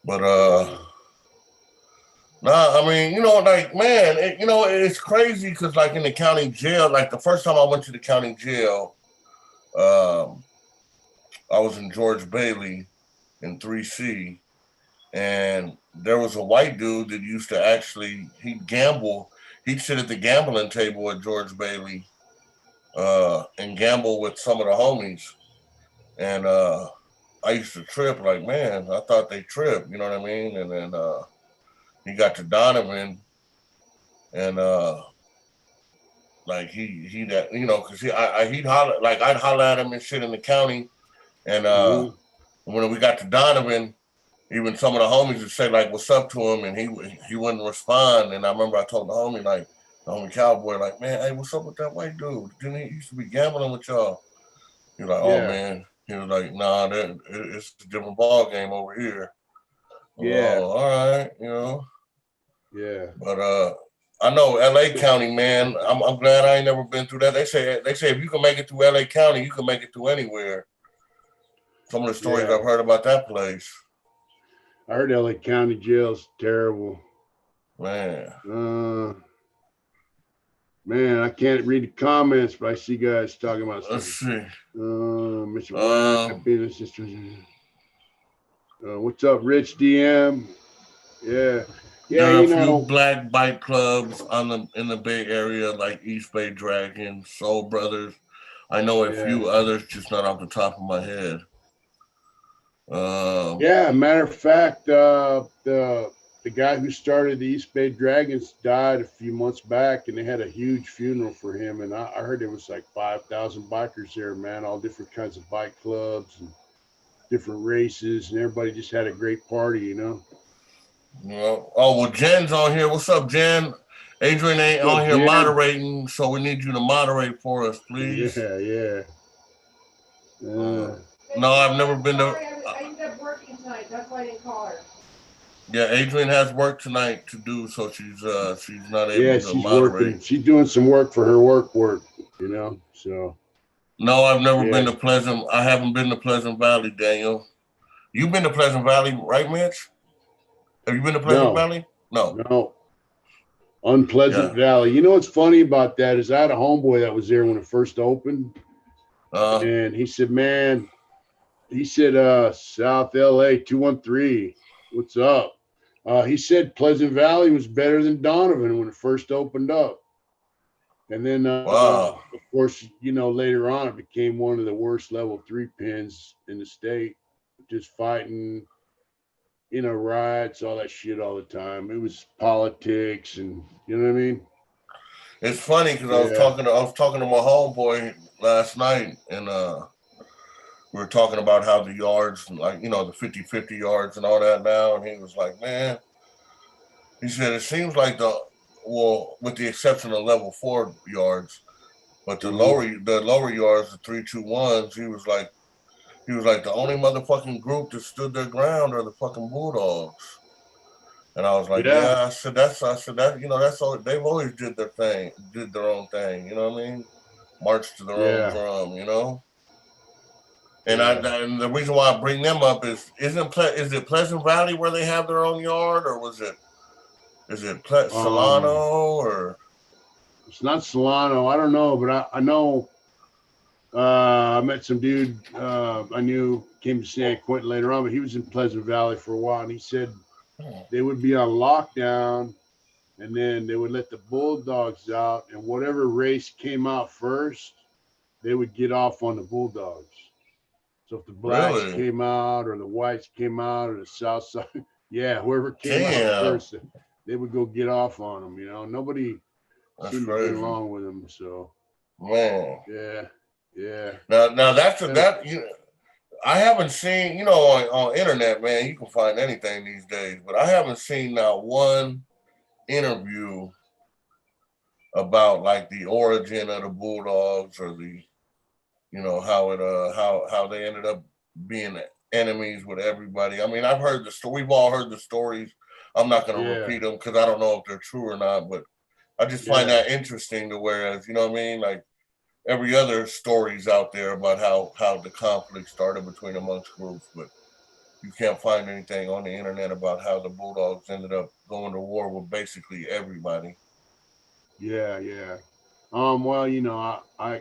But yeah. nah, I mean, like man, it's crazy because like in the county jail, like the first time I went to the county jail, um, I was in George Bailey in 3C, and there was a white dude that used to actually he'd gamble. He'd sit at the gambling table at George Bailey, and gamble with some of the homies. And I used to trip like, man, I thought they tripped, you know what I mean? And then he got to Donovan, and like he that because he'd holler like I'd holler at him and shit in the county, and Mm-hmm. when we got to Donovan, even some of the homies would say like "What's up" to him, and he wouldn't respond. And I remember I told the homie like the homie cowboy like, man, hey, what's up with that white dude? Didn't he used to be gambling with y'all? He was like, oh Yeah, man. He was like, nah, it's a different ball game over here. I'm like, yeah, oh, all right, yeah. But I know L.A. County, man. I'm glad I ain't never been through that. They say if you can make it through L.A. County, you can make it through anywhere. Some of the stories Yeah. I've heard about that place, I heard LA County Jail's terrible. man. Uh, man, I can't read the comments, but I see guys talking about Let's stuff. see. Mr. Um, Wack, business sister. What's up, Rich DM? Yeah, yeah. there are a few black bike clubs in the Bay Area, like East Bay Dragon, Soul Brothers. I know a Yeah, few others, just not off the top of my head. Um, yeah. Matter of fact, the guy who started the East Bay Dragons died a few months back, and they had a huge funeral for him. And I heard there was like 5,000 bikers there, man. All different kinds of bike clubs and different races, and everybody just had a great party. oh well, Jen's on here. What's up, Jen? Adrian ain't What's up, on here Jen? moderating, so we need you to moderate for us, please. Yeah, yeah. Uh, Thank no, you, I've Jen. never been to. Sorry, I ended up working tonight. That's why I didn't call her. Yeah, Adrian has work tonight to do, so she's not Yeah, able to she's moderate. working. She's doing some work for her work. So No, I've never yeah, been to Pleasant. I haven't been to Pleasant Valley, Daniel. You've been to Pleasant Valley, right, Mitch? Have you been to Pleasant no, Valley? No. no. Unpleasant Yeah. Valley. You know what's funny about that is I had a homeboy that was there when it first opened, Uh. and he said, "Man," he said, "South LA 213. What's up?" He said Pleasant Valley was better than Donovan when it first opened up. And then, Wow. of course, later on, it became one of the worst level 3 pins in the state, just fighting, riots, all that shit all the time. It was politics, and you know what I mean? It's funny because Yeah. I was talking to my homeboy last night, and we were talking about how the yards, like the 50-50 yards and all that now, and he was like, man, he said it seems like with the exception of level 4 yards, but Hmm. the lower yards, the 3-2-1s, he was like the only motherfucking group that stood their ground are the fucking Bulldogs. And I was like, Yeah. yeah, I said that, that's all they've always did their own thing, you know what I mean? March to their own Yeah. drum, And Yeah. and the reason why I bring them up is it Pleasant Valley where they have their own yard, or is it Um, Solano or it's not Solano. I don't know, but I know I met some dude I knew came to San Quentin later on, but he was in Pleasant Valley for a while, and he said they would be on lockdown, and then they would let the Bulldogs out, and whatever race came out first, they would get off on the Bulldogs. So if the blacks really? came out or the whites came out or the south side, yeah, whoever came out Damn, first, they would go get off on them. Nobody that's seemed to get crazy, along with them. So man. yeah, yeah. Now that's And I haven't seen on internet, man. You can find anything these days, but I haven't seen not one interview about like the origin of the Bulldogs or the how it how they ended up being enemies with everybody. I mean, I've heard the story. We've all heard the stories. I'm not going to yeah, repeat them because I don't know if they're true or not. But I just find yeah, that interesting. To whereas you know what I mean, like every other stories out there about how the conflict started between amongst groups, but you can't find anything on the internet about how the Bulldogs ended up going to war with basically everybody. yeah, yeah. Well, I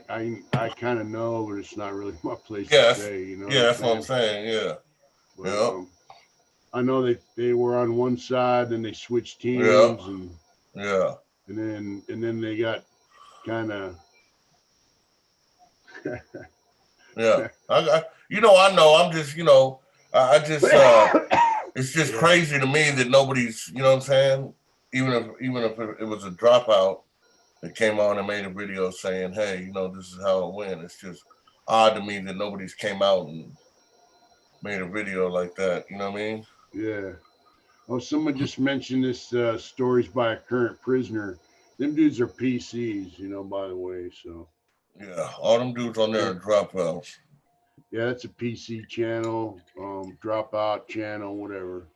kind of know, but it's not really my place to Yes, say. You know what yeah, I'm that's what I'm saying? saying. Yeah, But yeah, I know they were on one side, then they switched yeah, teams, and yeah. they got kind of Yeah, I know. I'm just, I just, it's just yeah, crazy to me that nobody's, you know what I'm saying? Even if it was a dropout that came on and made a video saying, hey, this is how it went. It's just odd to me that nobody's came out and made a video like that. You know what I mean? yeah. Oh, someone just mentioned this stories by a current prisoner. Them dudes are PCs, by the way. So Yeah, all them dudes on there yeah, are dropouts. yeah, that's a PC channel, dropout channel, whatever.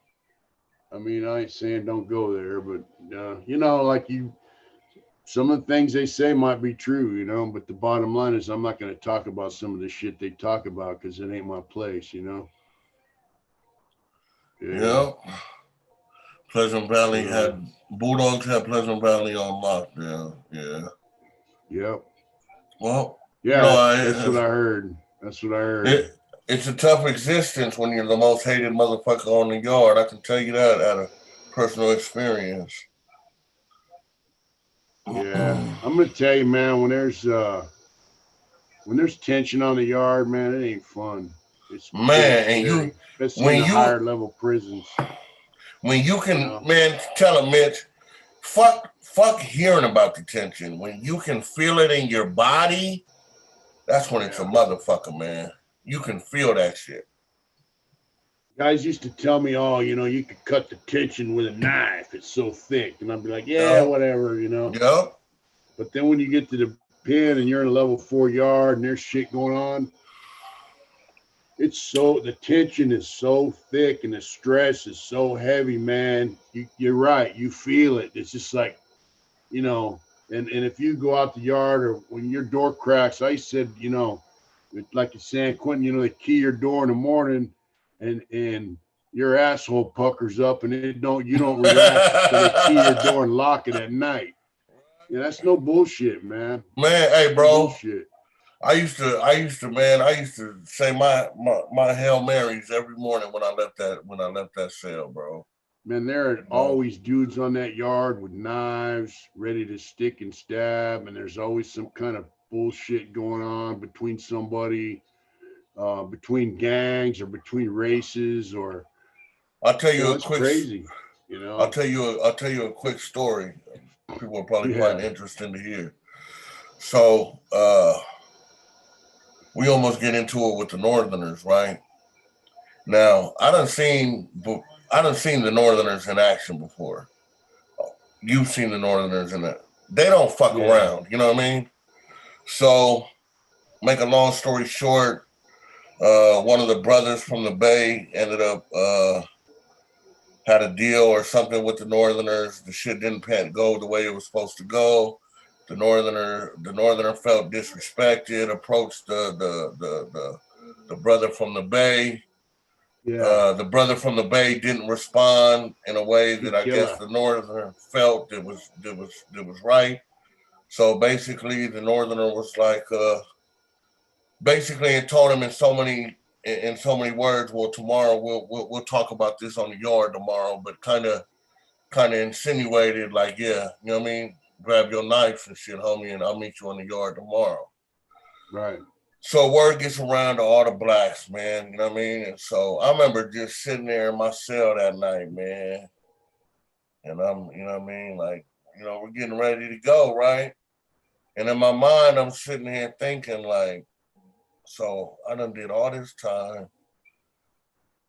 I mean, I ain't saying don't go there, but like some of the things they say might be true, but the bottom line is I'm not going to talk about some of the shit they talk about because it ain't my place. Yeah. Yeah, Pleasant Valley So, had Bulldogs had Pleasant Valley on lockdown. Yeah. yep. Well, Yeah, that's what I heard. That's what I heard. it's a tough existence when you're the most hated motherfucker on the yard. I can tell you that out of personal experience. Yeah. Man, I'm gonna tell you, man, when there's tension on the yard, man, it ain't fun. It's pretty and scary, especially in when the you higher level prisons, when you you can, know. man, tell him, Mitch, fuck hearing about the tension. When you can feel it in your body, that's when it's a Yeah. motherfucker, man. You can feel that shit. Guys used to tell me, oh, you could cut the tension with a knife. It's so thick. And I'd be like, yeah, Yup, whatever. yup, But then when you get to the pen and you're in a level 4 yard and there's shit going on, the tension is so thick and the stress is so heavy, man. You're right. You feel it. It's just like, and if you go out the yard or when your door cracks, I said, like in San Quentin, they key your door in the morning and your asshole puckers up and you don't relax until they key your door and lock it at night. Yeah, that's no bullshit, man. man. Hey, No bro. bullshit. I used to say my Hail Marys every morning when I left that cell, bro. Man, there are You know, always dudes on that yard with knives ready to stick and stab, and there's always some kind of bullshit going on between somebody, between gangs or between races, or I'll tell you a it's quick crazy. You know, I'll tell you a quick story. People will probably find yeah, interesting to hear. So we almost get into it with the Northerners, right? Now I done seen the Northerners in action before. You've seen the Northerners in that. They don't fuck yeah, around. You know what I mean? So make a long story short, one of the brothers from the Bay ended up had a deal or something with the Northerners. The shit didn't go the way it was supposed to go. The Northerner felt disrespected. Approached the brother from the Bay. Yeah. The brother from the Bay didn't respond in a way that I guess Killer. the Northerner felt it was right. So basically, the Northerner was like, basically, it told him in so many words. Well, tomorrow we'll talk about this on the yard tomorrow, but kind of insinuated like, yeah, you know what I mean? Grab your knife and shit, homie, and I'll meet you on the yard tomorrow. Right. So word gets around to all the blacks, man. You know what I mean? And so I remember just sitting there in my cell that night, man. And I'm, you know what I mean? Like, we're getting ready to go, right? And in my mind, I'm sitting here thinking, like, so I done did all this time.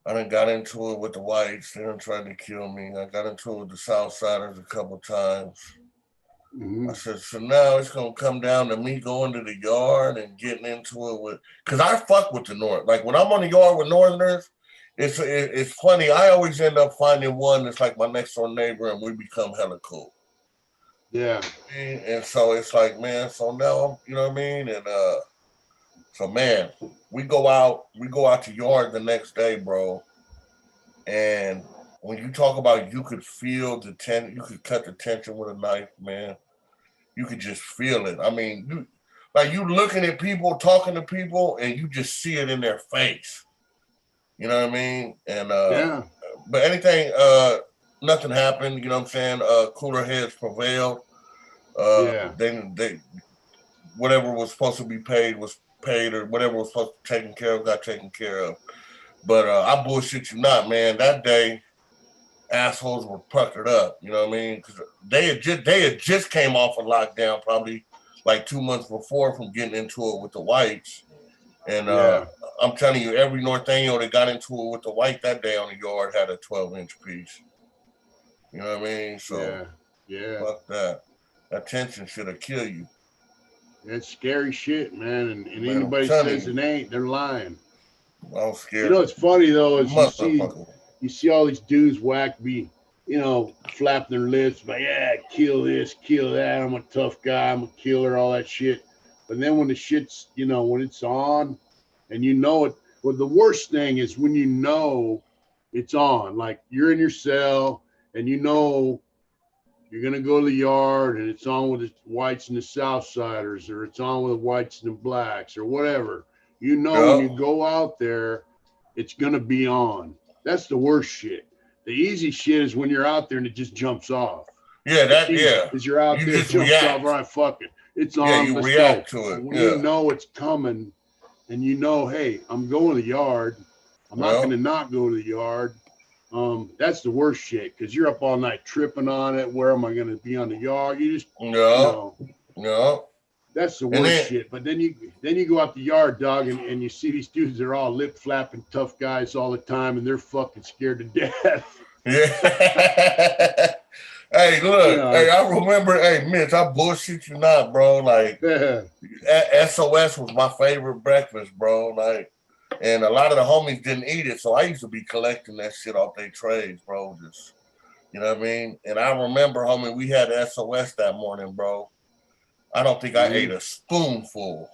I done got into it with the whites. They done tried to kill me. I got into it with the Southsiders a couple times. Mm-hmm. I said, so now it's going to come down to me going to the yard and getting into it with, because I fuck with the North. Like when I'm on the yard with Northerners, it's funny. I always end up finding one that's like my next door neighbor and we become hella cool. Yeah. And so it's like, man, so now, you know what I mean? And so, man, we go out to yard the next day, bro. And when you talk about you could feel the tension, you could cut the tension with a knife, man. You could just feel it. I mean, you looking at people, talking to people, and you just see it in their face. You know what I mean? And Yeah. but nothing happened. You know what I'm saying? Cooler heads prevailed. Yeah. They whatever was supposed to be paid was paid, or whatever was supposed to be taken care of got taken care of. But I bullshit you not, man. That day, assholes were puckered up. You know what I mean? Because they had just came off a lockdown, probably like 2 months before, from getting into it with the whites. And Yeah. I'm telling you, every Northanian that got into it with the white that day on the yard had a 12-inch piece. You know what I mean? So Yeah. fuck that. That tension should have killed you. That's scary shit, man. And Man, I'm anybody telling says you, it ain't, they're lying. I was scared. You know what's funny though is you Motherfucker. see all these dudes WACC be, flapping their lips, but yeah, kill this, kill that. I'm a tough guy. I'm a killer, all that shit. But then when the shit's, when it's on, and it. Well, the worst thing is when it's on. Like you're in your cell, and you're gonna go to the yard, and it's on with the whites and the Southsiders, or it's on with the whites and the blacks, or whatever. When you Yep. go out there, it's gonna be on. That's the worst shit. The easy shit is when you're out there and it just jumps off. Yeah, It's easy because you're out You there, it just jumps off. react. All right, fuck it, it's Yeah, on. you Let's go. react to But it. when Yeah. it's coming, and hey, I'm going to the yard. I'm not Well, gonna not go to the yard. That's the worst shit because you're up all night tripping on it. Where am I going to be on the yard? You just, no, no. that's the And worst then, shit. But then you go out the yard, dog, and you see these dudes. They're all lip flapping, tough guys all the time, and they're fucking scared to death. yeah. Hey, look. Hey, I remember. Hey, Mitch, I bullshit you not, bro. Like, SOS was my favorite breakfast, bro. Like, and a lot of the homies didn't eat it, so I used to be collecting that shit off their trays, bro. Just, you know what I mean? And I remember, homie, we had SOS that morning, bro. I don't think I ate a spoonful.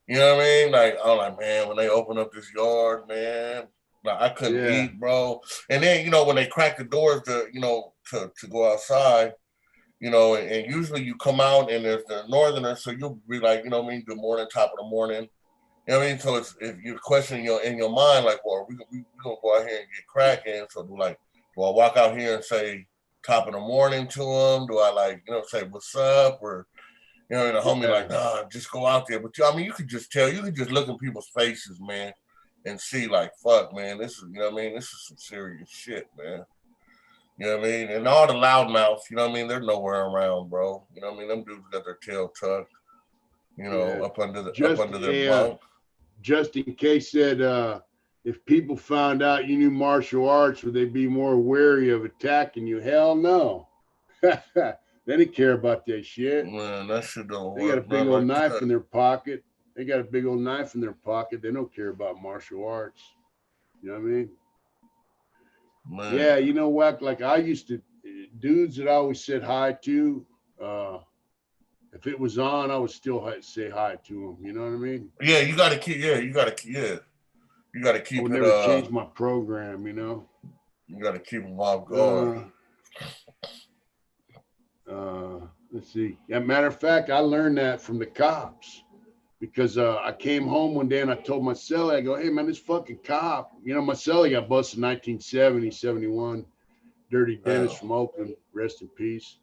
You know what I mean? Like, I'm like, man, when they open up this yard, man, like, I couldn't eat, bro. And then, when they crack the doors to, to go outside, and usually you come out and there's the Northerner, so you'll be like, you know what I mean, good morning, top of the morning. You know what I mean? So if you're questioning in your mind, like, well, we gonna go out here and get cracking. So do I walk out here and say top of the morning to them? Do I say what's up? Or the homie like, nah, just go out there. But you could just tell, you could just look in people's faces, man, and see like, fuck, man, this is, this is some serious shit, man. You know what I mean? And all the loudmouths, they're nowhere around, bro. You know what I mean? Them dudes got their tail tucked, up under their bunk. Just in case said, if people found out you knew martial arts, would they be more wary of attacking you? Hell no. They didn't care about that shit. Man, that shit don't work. They got a big old knife in their pocket. They don't care about martial arts. You know what I mean? Man. Yeah, you know, WACC, like I used to, dudes that I always said hi to, if it was on, I would still say hi to them. You know what I mean? Yeah, you gotta keep. Yeah, you gotta keep. Yeah, you gotta I keep would it. never change my program. You know. You gotta keep them off guard. Let's see. Yeah, matter of fact, I learned that from the cops because I came home one day and I told my cellie, I go, hey man, this fucking cop, you know, my cellie got busted in 1970, 71, dirty Dennis from Oakland, rest in peace.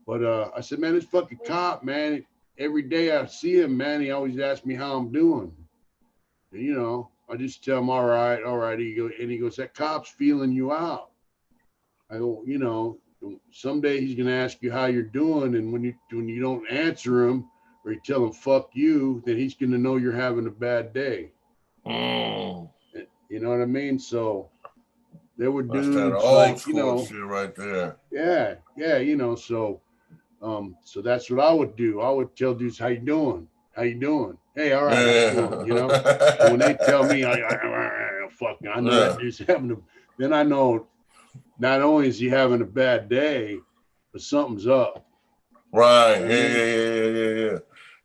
But I said, man, this fucking cop, man, every day I see him, man, he always asks me how I'm doing. And, you know, I just tell him, all right. He goes, that cop's feeling you out. I go, you know, someday he's gonna ask you how you're doing, and when you don't answer him or you tell him fuck you, then he's gonna know you're having a bad day. You know what I mean? So there were dudes that old like, school you know, shit right there. Yeah, you know, so that's what I would do. I would tell dudes, how you doing? How you doing? Hey, all right, Yeah. how you doing? You know, and when they tell me, I know that dude's having a, then I know not only is he having a bad day, but something's up. Right. You know what I mean? Yeah.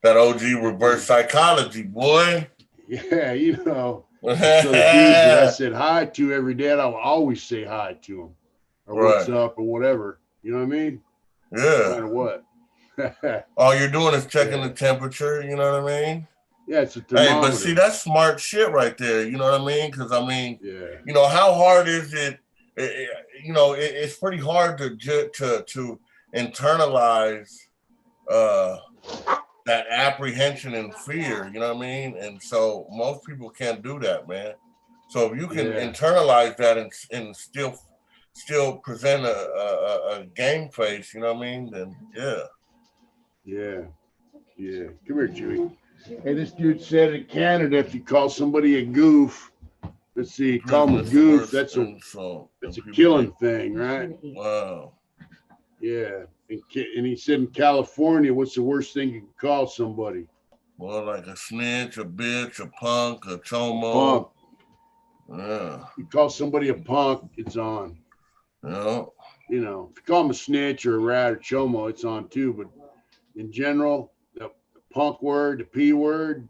That OG reverse psychology, boy. Yeah, you know. And so the dudes that I said hi to every day, I would always say hi to them, or what's up, or whatever. You know what I mean? Yeah. No matter what. All you're doing is checking the temperature. You know what I mean? Yeah, it's a thermometer. Hey, but see, that's smart shit right there. You know what I mean? Because I mean, yeah. You know, how hard is it? You know, it's pretty hard to internalize that apprehension and fear. You know what I mean? And so most people can't do that, man. So if you can internalize that and still present a game face, you know what I mean? Then yeah. Come here, Chewy. Hey, this dude said in Canada, if you call somebody a goof, let's see, call him a goof. That's a killing thing, right? Wow. Yeah. And he said in California, what's the worst thing you can call somebody? Well, like a snitch, a bitch, a punk, a chomo. Punk. Yeah. You call somebody a punk, it's on. Yeah. You know, if you call them a snitch or a rat or chomo, it's on too. But in general, the punk word, the P word,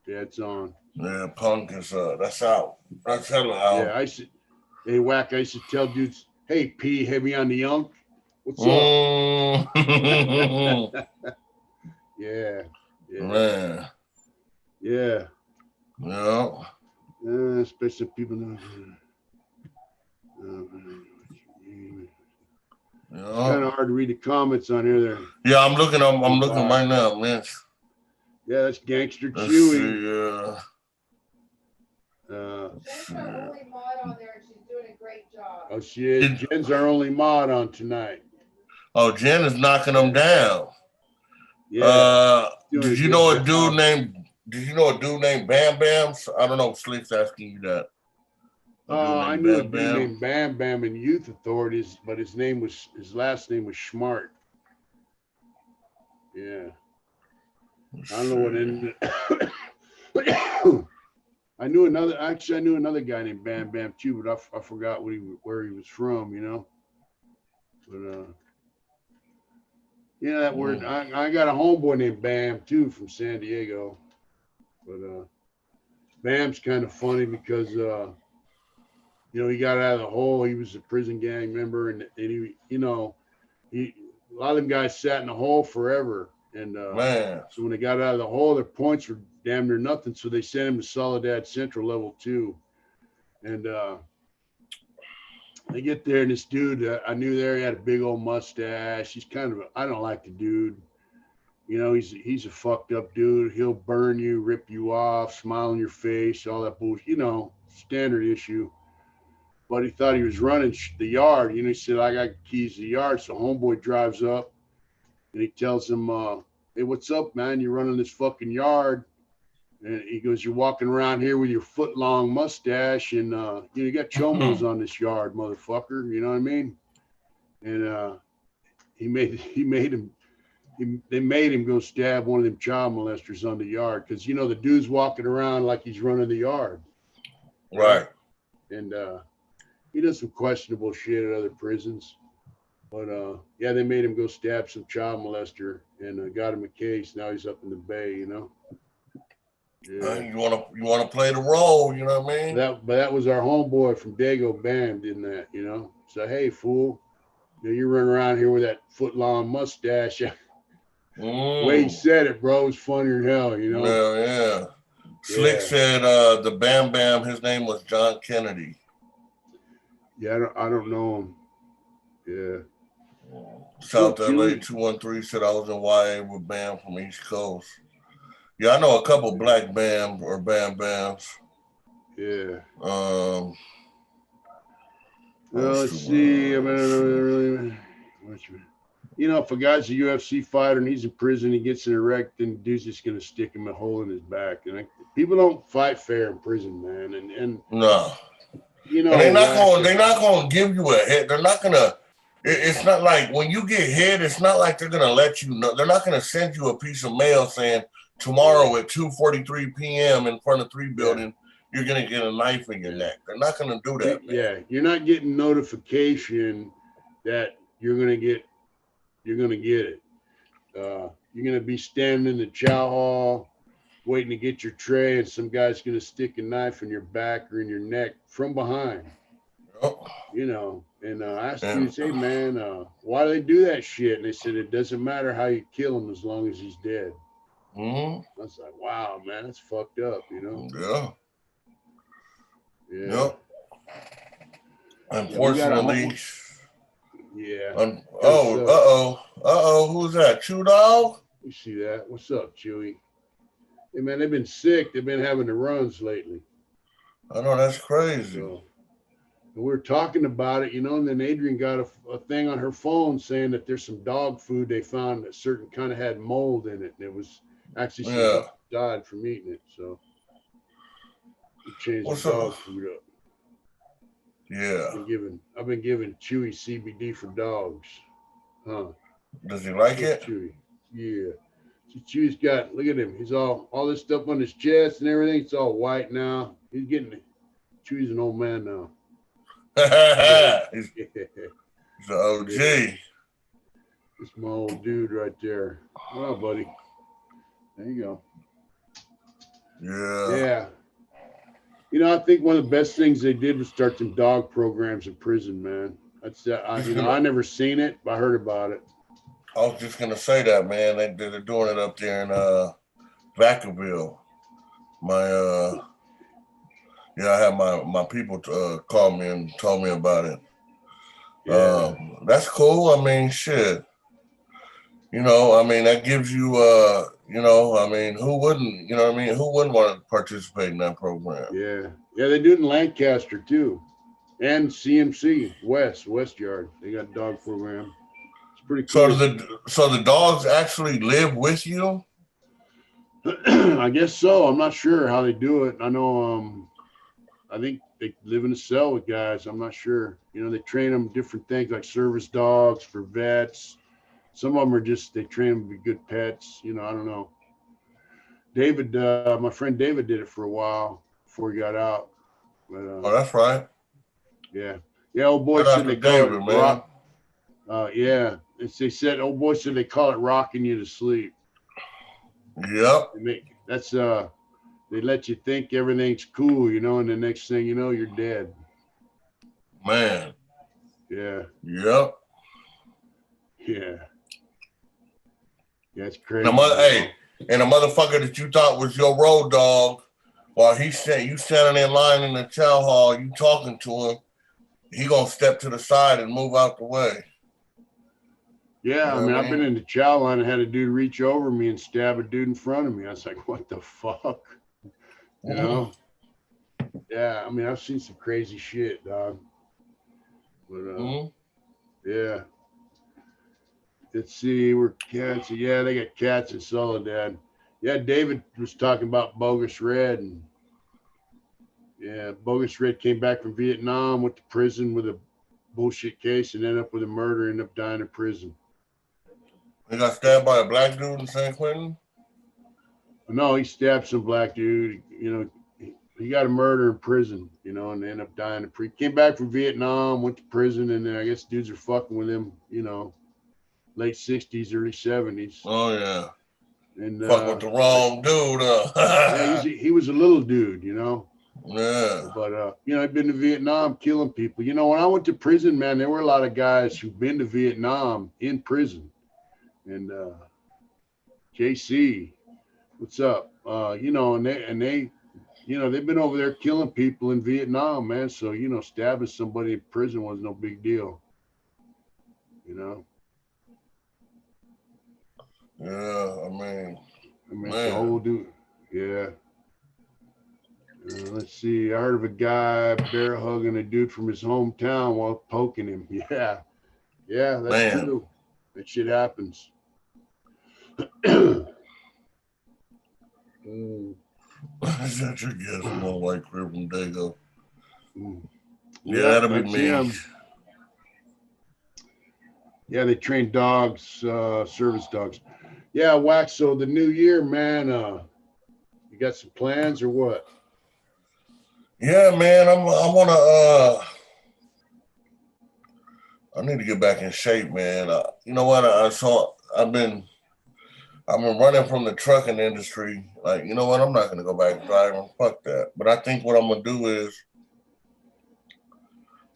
yeah, it's on. Yeah, punk is that's out. That's hella out. Yeah, hey WACC, I used to tell dudes, hey P, heavy on the yunk. What's up? Yeah. Man. Yeah. Especially people know. It's kind of hard to read the comments on here. Yeah, I'm looking right now, man. Yeah, that's Gangster Chewy. Jen's our only mod on there, and she's doing a great job. Oh, she is. Jen's our only mod on tonight. Oh, Jen is knocking them down. Yeah. Did you know a dude named Bam Bam? I don't know if Slick's asking you that. I knew a dude named Bam Bam in youth authorities, but his last name was Schmart. Yeah. I don't know what I knew another guy named Bam Bam too, but I forgot where he was from, you know. But yeah, that word. I got a homeboy named Bam too from San Diego. But Bam's kind of funny because you know, he got out of the hole. He was a prison gang member, and he, you know, a lot of them guys sat in the hole forever. And so when they got out of the hole, their points were damn near nothing. So they sent him to Soledad Central Level 2. And they get there, and this dude I knew there, he had a big old mustache. He's kind of I don't like the dude. You know, he's a fucked up dude. He'll burn you, rip you off, smile on your face, all that bullshit. You know, standard issue. But he thought he was running the yard. You know, he said, I got keys to the yard. So homeboy drives up, and he tells him, hey, what's up, man? You're running this fucking yard. And he goes, you're walking around here with your foot-long mustache, and you got chomos on this yard, motherfucker. You know what I mean? And they made him go stab one of them child molesters on the yard, because you know the dude's walking around like he's running the yard. Right. And He does some questionable shit at other prisons. But yeah, they made him go stab some child molester and got him a case. Now he's up in the Bay, you know. Yeah. You wanna play the role, you know what I mean? That was our homeboy from Dago Bam did that, you know. So hey, fool, you run around here with that foot long mustache. The way he said it, bro, was funnier than hell, you know. Yeah. Slick Yeah. said the Bam Bam, his name was John Kennedy. Yeah, I don't know him. Yeah. South Cool, LA Chewy. 213 said I was in YA with Bam from East Coast. Yeah, I know a couple black Bam or Bam Bams. Yeah. Let's Let's see. I mean, you know, if a guy's a UFC fighter and he's in prison, he gets an erect, then the dude's just gonna stick him a hole in his back. And people don't fight fair in prison, man. And no. you know, And they're not gonna give you a hit. They're not gonna. It's not like when you get hit. It's not like they're gonna let you know. They're not gonna send you a piece of mail saying tomorrow at 2:43 p.m. in front of 3 building, you're gonna get a knife in your neck. They're not gonna do that, man. Yeah, you're not getting notification that you're gonna get it. You're gonna be standing in the chow hall waiting to get your tray, and some guy's gonna stick a knife in your back or in your neck from behind. Oh. You know, and I asked dudes, hey man, why do they do that shit? And they said it doesn't matter how you kill him as long as he's dead. Mm-hmm. I was like, wow, man, that's fucked up, you know? Yeah. Yeah. Yep. Unfortunately. Yeah. Who's that? Chew Dog? You see that? What's up, Chewy? Hey man, they've been sick. They've been having the runs lately. I know, that's crazy. So, and we were talking about it, you know, and then Adrian got a thing on her phone saying that there's some dog food they found that certain kind of had mold in it, and it was actually some dogs died from eating it. So we changed the dog food up. Yeah. I've been giving Chewy CBD for dogs. Huh? Does he like it? Chewy. Yeah. See, Chewy's got, look at him. He's all this stuff on his chest and everything. It's all white now. He's getting it. Chewy's an old man now. He's an OG. Yeah. It's my old dude right there. Well, buddy. There you go. Yeah. Yeah. You know, I think one of the best things they did was start some dog programs in prison, man. That's I never seen it, but I heard about it. I was just gonna say that, man. They're doing it up there in Vacaville. I had my people call me and told me about it. Yeah. That's cool. I mean, shit. You know, I mean, that gives you, you know, I mean, who wouldn't, you know what I mean? Who wouldn't want to participate in that program? Yeah. Yeah, they do it in Lancaster, too. And CMC, West Yard. They got a dog program. It's pretty cool. So the dogs actually live with you? I guess so. I'm not sure how they do it. I know, I think they live in a cell with guys. I'm not sure. You know, they train them different things like service dogs for vets. Some of them are just, they train them to be good pets. You know, I don't know. David, my friend David did it for a while before he got out. But, that's right. Yeah. Yeah, old boy said they call it rock. Yeah. They said, old boy said they call it rocking you to sleep. Yep. That's, they let you think everything's cool, you know, and the next thing you know, you're dead. Man. Yeah. Yep. Yeah. That's crazy. And a motherfucker that you thought was your road dog, while you standing in line in the chow hall, you talking to him, he gonna step to the side and move out the way. Yeah, you know I've been in the chow line and had a dude reach over me and stab a dude in front of me. I was like, what the fuck? You know? Yeah, I mean, I've seen some crazy shit, dog. But, yeah. Let's see, we're cats. Yeah, they got cats in Soledad. Yeah, David was talking about Bogus Red. And yeah, Bogus Red came back from Vietnam, went to prison with a bullshit case and ended up with a murder, ended up dying in prison. He got stabbed by a black dude in San Quentin? No, he stabbed some black dude. You know, he got a murder in prison, you know, and they end up dying in came back from Vietnam, went to prison, and then I guess dudes are fucking with him, you know, late 60s, early 70s. Oh yeah. And Fuck with the wrong dude. yeah, he was a little dude, you know. Yeah. But you know, I've been to Vietnam killing people. You know, when I went to prison, man, there were a lot of guys who've been to Vietnam in prison. And JC, what's up? You know, and they, you know, they've been over there killing people in Vietnam, man. So, you know, stabbing somebody in prison was no big deal. You know? Yeah, I mean, it's a whole dude. Yeah. Let's see. I heard of a guy bear hugging a dude from his hometown while poking him. Yeah. Yeah, that's true. That shit happens. That's your guess. I'm on White Crib from Dago. Yeah, Yeah, that'll be me. Him. Yeah, they train dogs, service dogs. Yeah, WACC. So the new year, man, you got some plans or what? Yeah, man, I need to get back in shape, man. You know what? I've been running from the trucking industry. Like, you know what? I'm not gonna go back driving. Fuck that. But I think what I'm gonna do is, I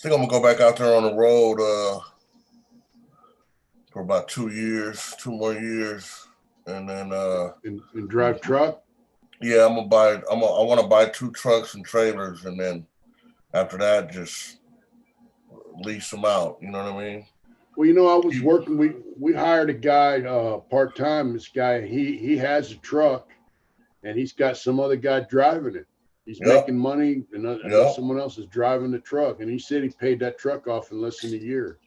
think I'm gonna go back out there on the road for about 2 more years, and then and drive truck. Yeah, I want to buy 2 trucks and trailers, and then after that, just lease them out. You know what I mean? Well, you know, I was working. We hired a guy part time. This guy, he has a truck, and he's got some other guy driving it. He's making money, and someone else is driving the truck. And he said he paid that truck off in less than a year.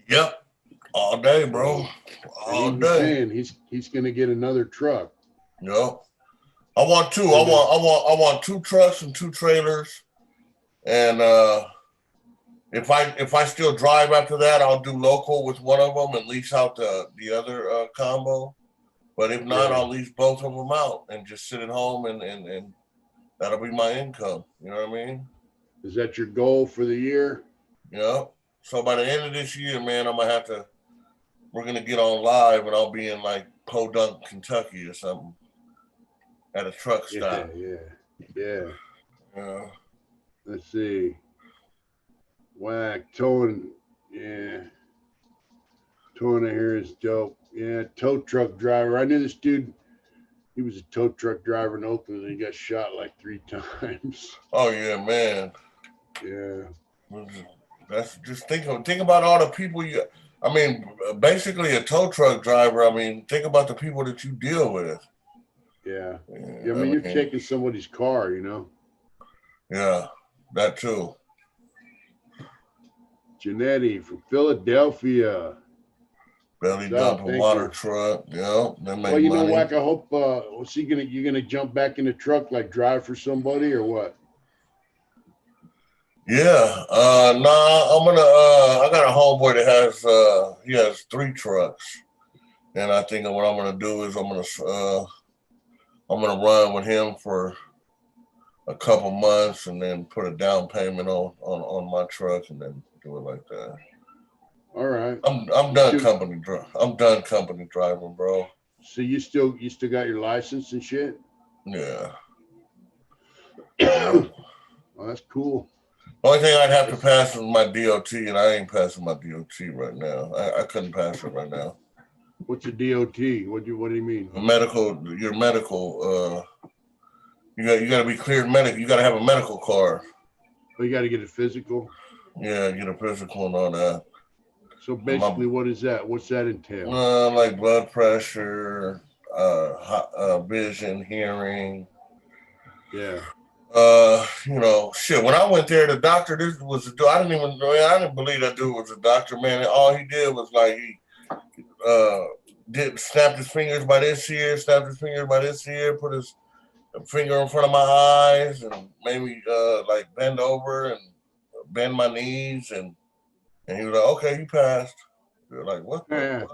Yep, all day, bro. All and he day. Was saying he's going to get another truck. Yep. I want 2. I want 2 trucks and 2 trailers, and if I still drive after that, I'll do local with one of them and lease out the other combo. But if not, I'll lease both of them out and just sit at home and that'll be my income. You know what I mean? Is that your goal for the year? Yeah. So by the end of this year, man, we're gonna get on live and I'll be in like Podunk, Kentucky or something. At a truck stop. Yeah. Let's see. WACC, towing here is dope. Yeah, tow truck driver. I knew this dude. He was a tow truck driver in Oakland, and he got shot like 3 times. Oh yeah, man. Yeah. That's just think about all the people basically a tow truck driver. Think about the people that you deal with. Yeah. I mean, you're taking somebody's car, you know? Yeah, that too. Janetti from Philadelphia. Belly dump a water truck. Yeah. Well, you know, WACC, I hope, you're gonna jump back in the truck, like drive for somebody or what? Yeah. I got a homeboy that he has 3 trucks. And I think what I'm gonna do is I'm gonna run with him for a couple months and then put a down payment on my truck and then do it like that. All right. I'm done company driving, bro. So you still got your license and shit? Yeah. Well, that's cool. Only thing I'd have to pass is my DOT, and I ain't passing my DOT right now. I couldn't pass it right now. What's a DOT? What do you mean? Your medical. You got to be cleared medical. You got to have a medical card. Oh, you got to get a physical. Yeah, get a physical and all that. So basically, what is that? What's that entail? Like blood pressure, vision, hearing. Yeah. Shit. When I went there, the doctor, this was a dude. I didn't believe that dude was a doctor, man. All he did was like he snapped his fingers by this here, put his finger in front of my eyes, and made me like bend over and bend my knees, and he was like, "Okay, you passed." You're like, "What?" What?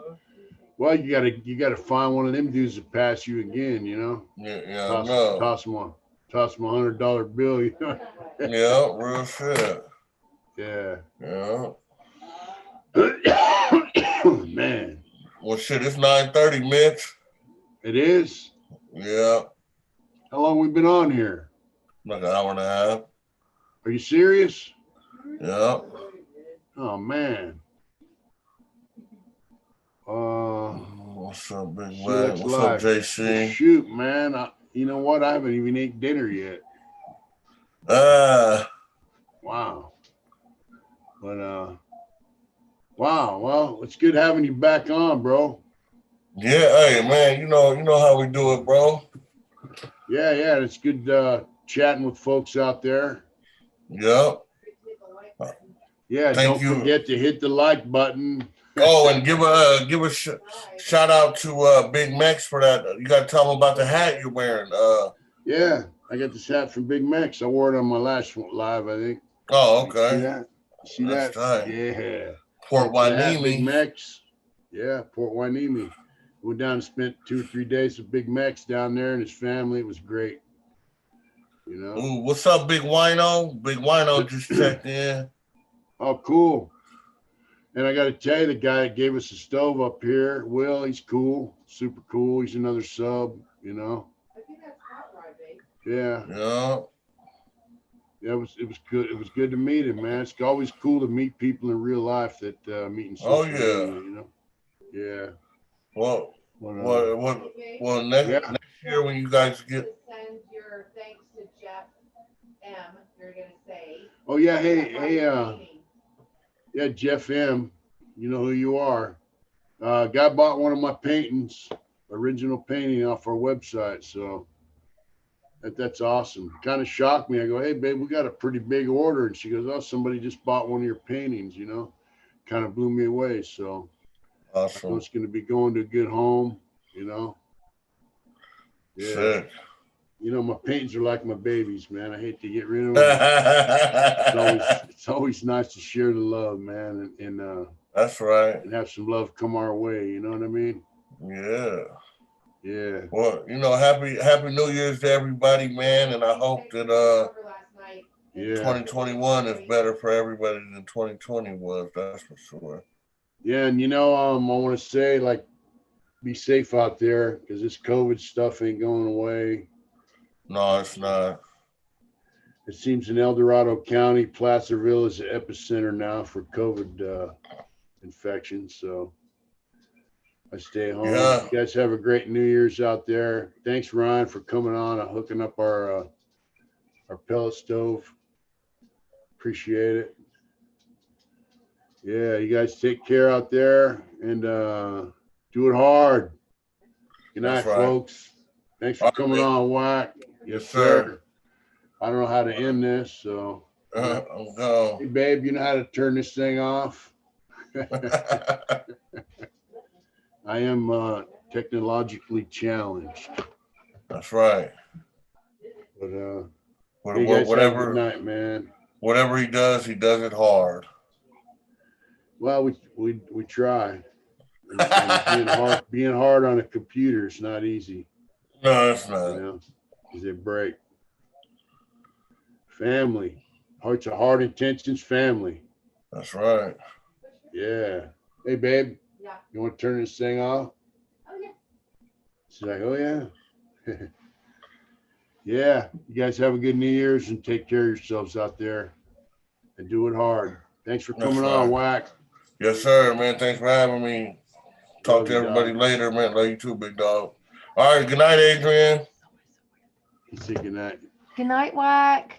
Well, you gotta find one of them dudes to pass you again, you know. Yeah, toss toss him $100 bill. You know? Yeah, real shit. Yeah. Yeah. Man, Well, shit, it's 9:30, Mitch. it is. Yeah, How long we been on here? like an hour and a half. Are you serious? Yeah. Oh man. What's up, Big Shoot, Wag? that's What's up, live. Well, JC? shoot, man. You know what? I haven't even ate dinner yet. Ah, Wow. But wow. Well, it's good having you back on, bro. yeah, hey man, you know how we do it, bro. Yeah. It's good chatting with folks out there. Yep. Yeah, Thank don't you. forget to hit the like button. Oh, and give a shout out to Big Max for that. You got to tell him about the hat you're wearing. Yeah, I got this hat from Big Max. I wore it on my last live, I think. Oh, See okay. that? See That's that? tight. Yeah. Port That's the hat, Big Hueneme. Max. Yeah, Port Hueneme. Went down and spent 2 or 3 days with Big Max down there and his family. It was great. You know. Ooh, what's up, Big Wino? Big Wino just checked in. Oh, cool. And I got to tell you, the guy that gave us a stove up here, Will, he's cool, super cool. He's another sub, you know. I think that's hot rod, babe. Yeah. Yeah. It was good. It was good to meet him, man. It's always cool to meet people in real life that meet in social media, you know. Yeah. Well, Okay, babe? next year when you guys get. To send your thanks to Jeff M. You're gonna say. Oh yeah, hey, yeah, Jeff M. You know who you are. Guy bought one of my paintings, original painting off our website. So that's awesome. Kind of shocked me. I go, hey babe, we got a pretty big order. And she goes, oh, somebody just bought one of your paintings, you know. Kind of blew me away. So Awesome. I know it's going to be going to a good home, you know. Yeah. Sick. You know, my paintings are like my babies, man. I hate to get rid of them. It's always nice to share the love, man, and that's right. and have some love come our way. You know what I mean? Yeah. Yeah. Well, happy New Year's to everybody, man, and I hope that 2021 is better for everybody than 2020 was. That's for sure. Yeah, and I want to say, like, be safe out there because this COVID stuff ain't going away. No, it's not. It seems in El Dorado County, Placerville is the epicenter now for COVID infections. So I stay home. Yeah. You guys have a great New Year's out there. Thanks, Ryan, for coming on and hooking up our pellet stove. Appreciate it. Yeah, you guys take care out there and do it hard. Good night, folks. Thanks for coming on, WACC. Yes, sir. I don't know how to end this, so. I'm gone. Hey, babe, you know how to turn this thing off? I am technologically challenged. That's right. But whatever. Good night, man. Whatever he does it hard. Well, we try. And being hard on a computer is not easy. No, it's not. You know, because they break. Family. Hearts of hard intentions, family. That's right. Yeah. Hey, babe. Yeah. You want to turn this thing off? Oh yeah. She's like, oh yeah. Yeah. You guys have a good New Year's and take care of yourselves out there and do it hard. Thanks for coming on, WACC. Yes, sir, man. Thanks for having me. Talk to everybody dog. later, man. Love you too, big dog. All right. Good night, Adrian. Say good night. Good night, WACC.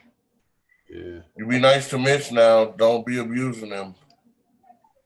Yeah. You be nice to Mitch now. Don't be abusing him.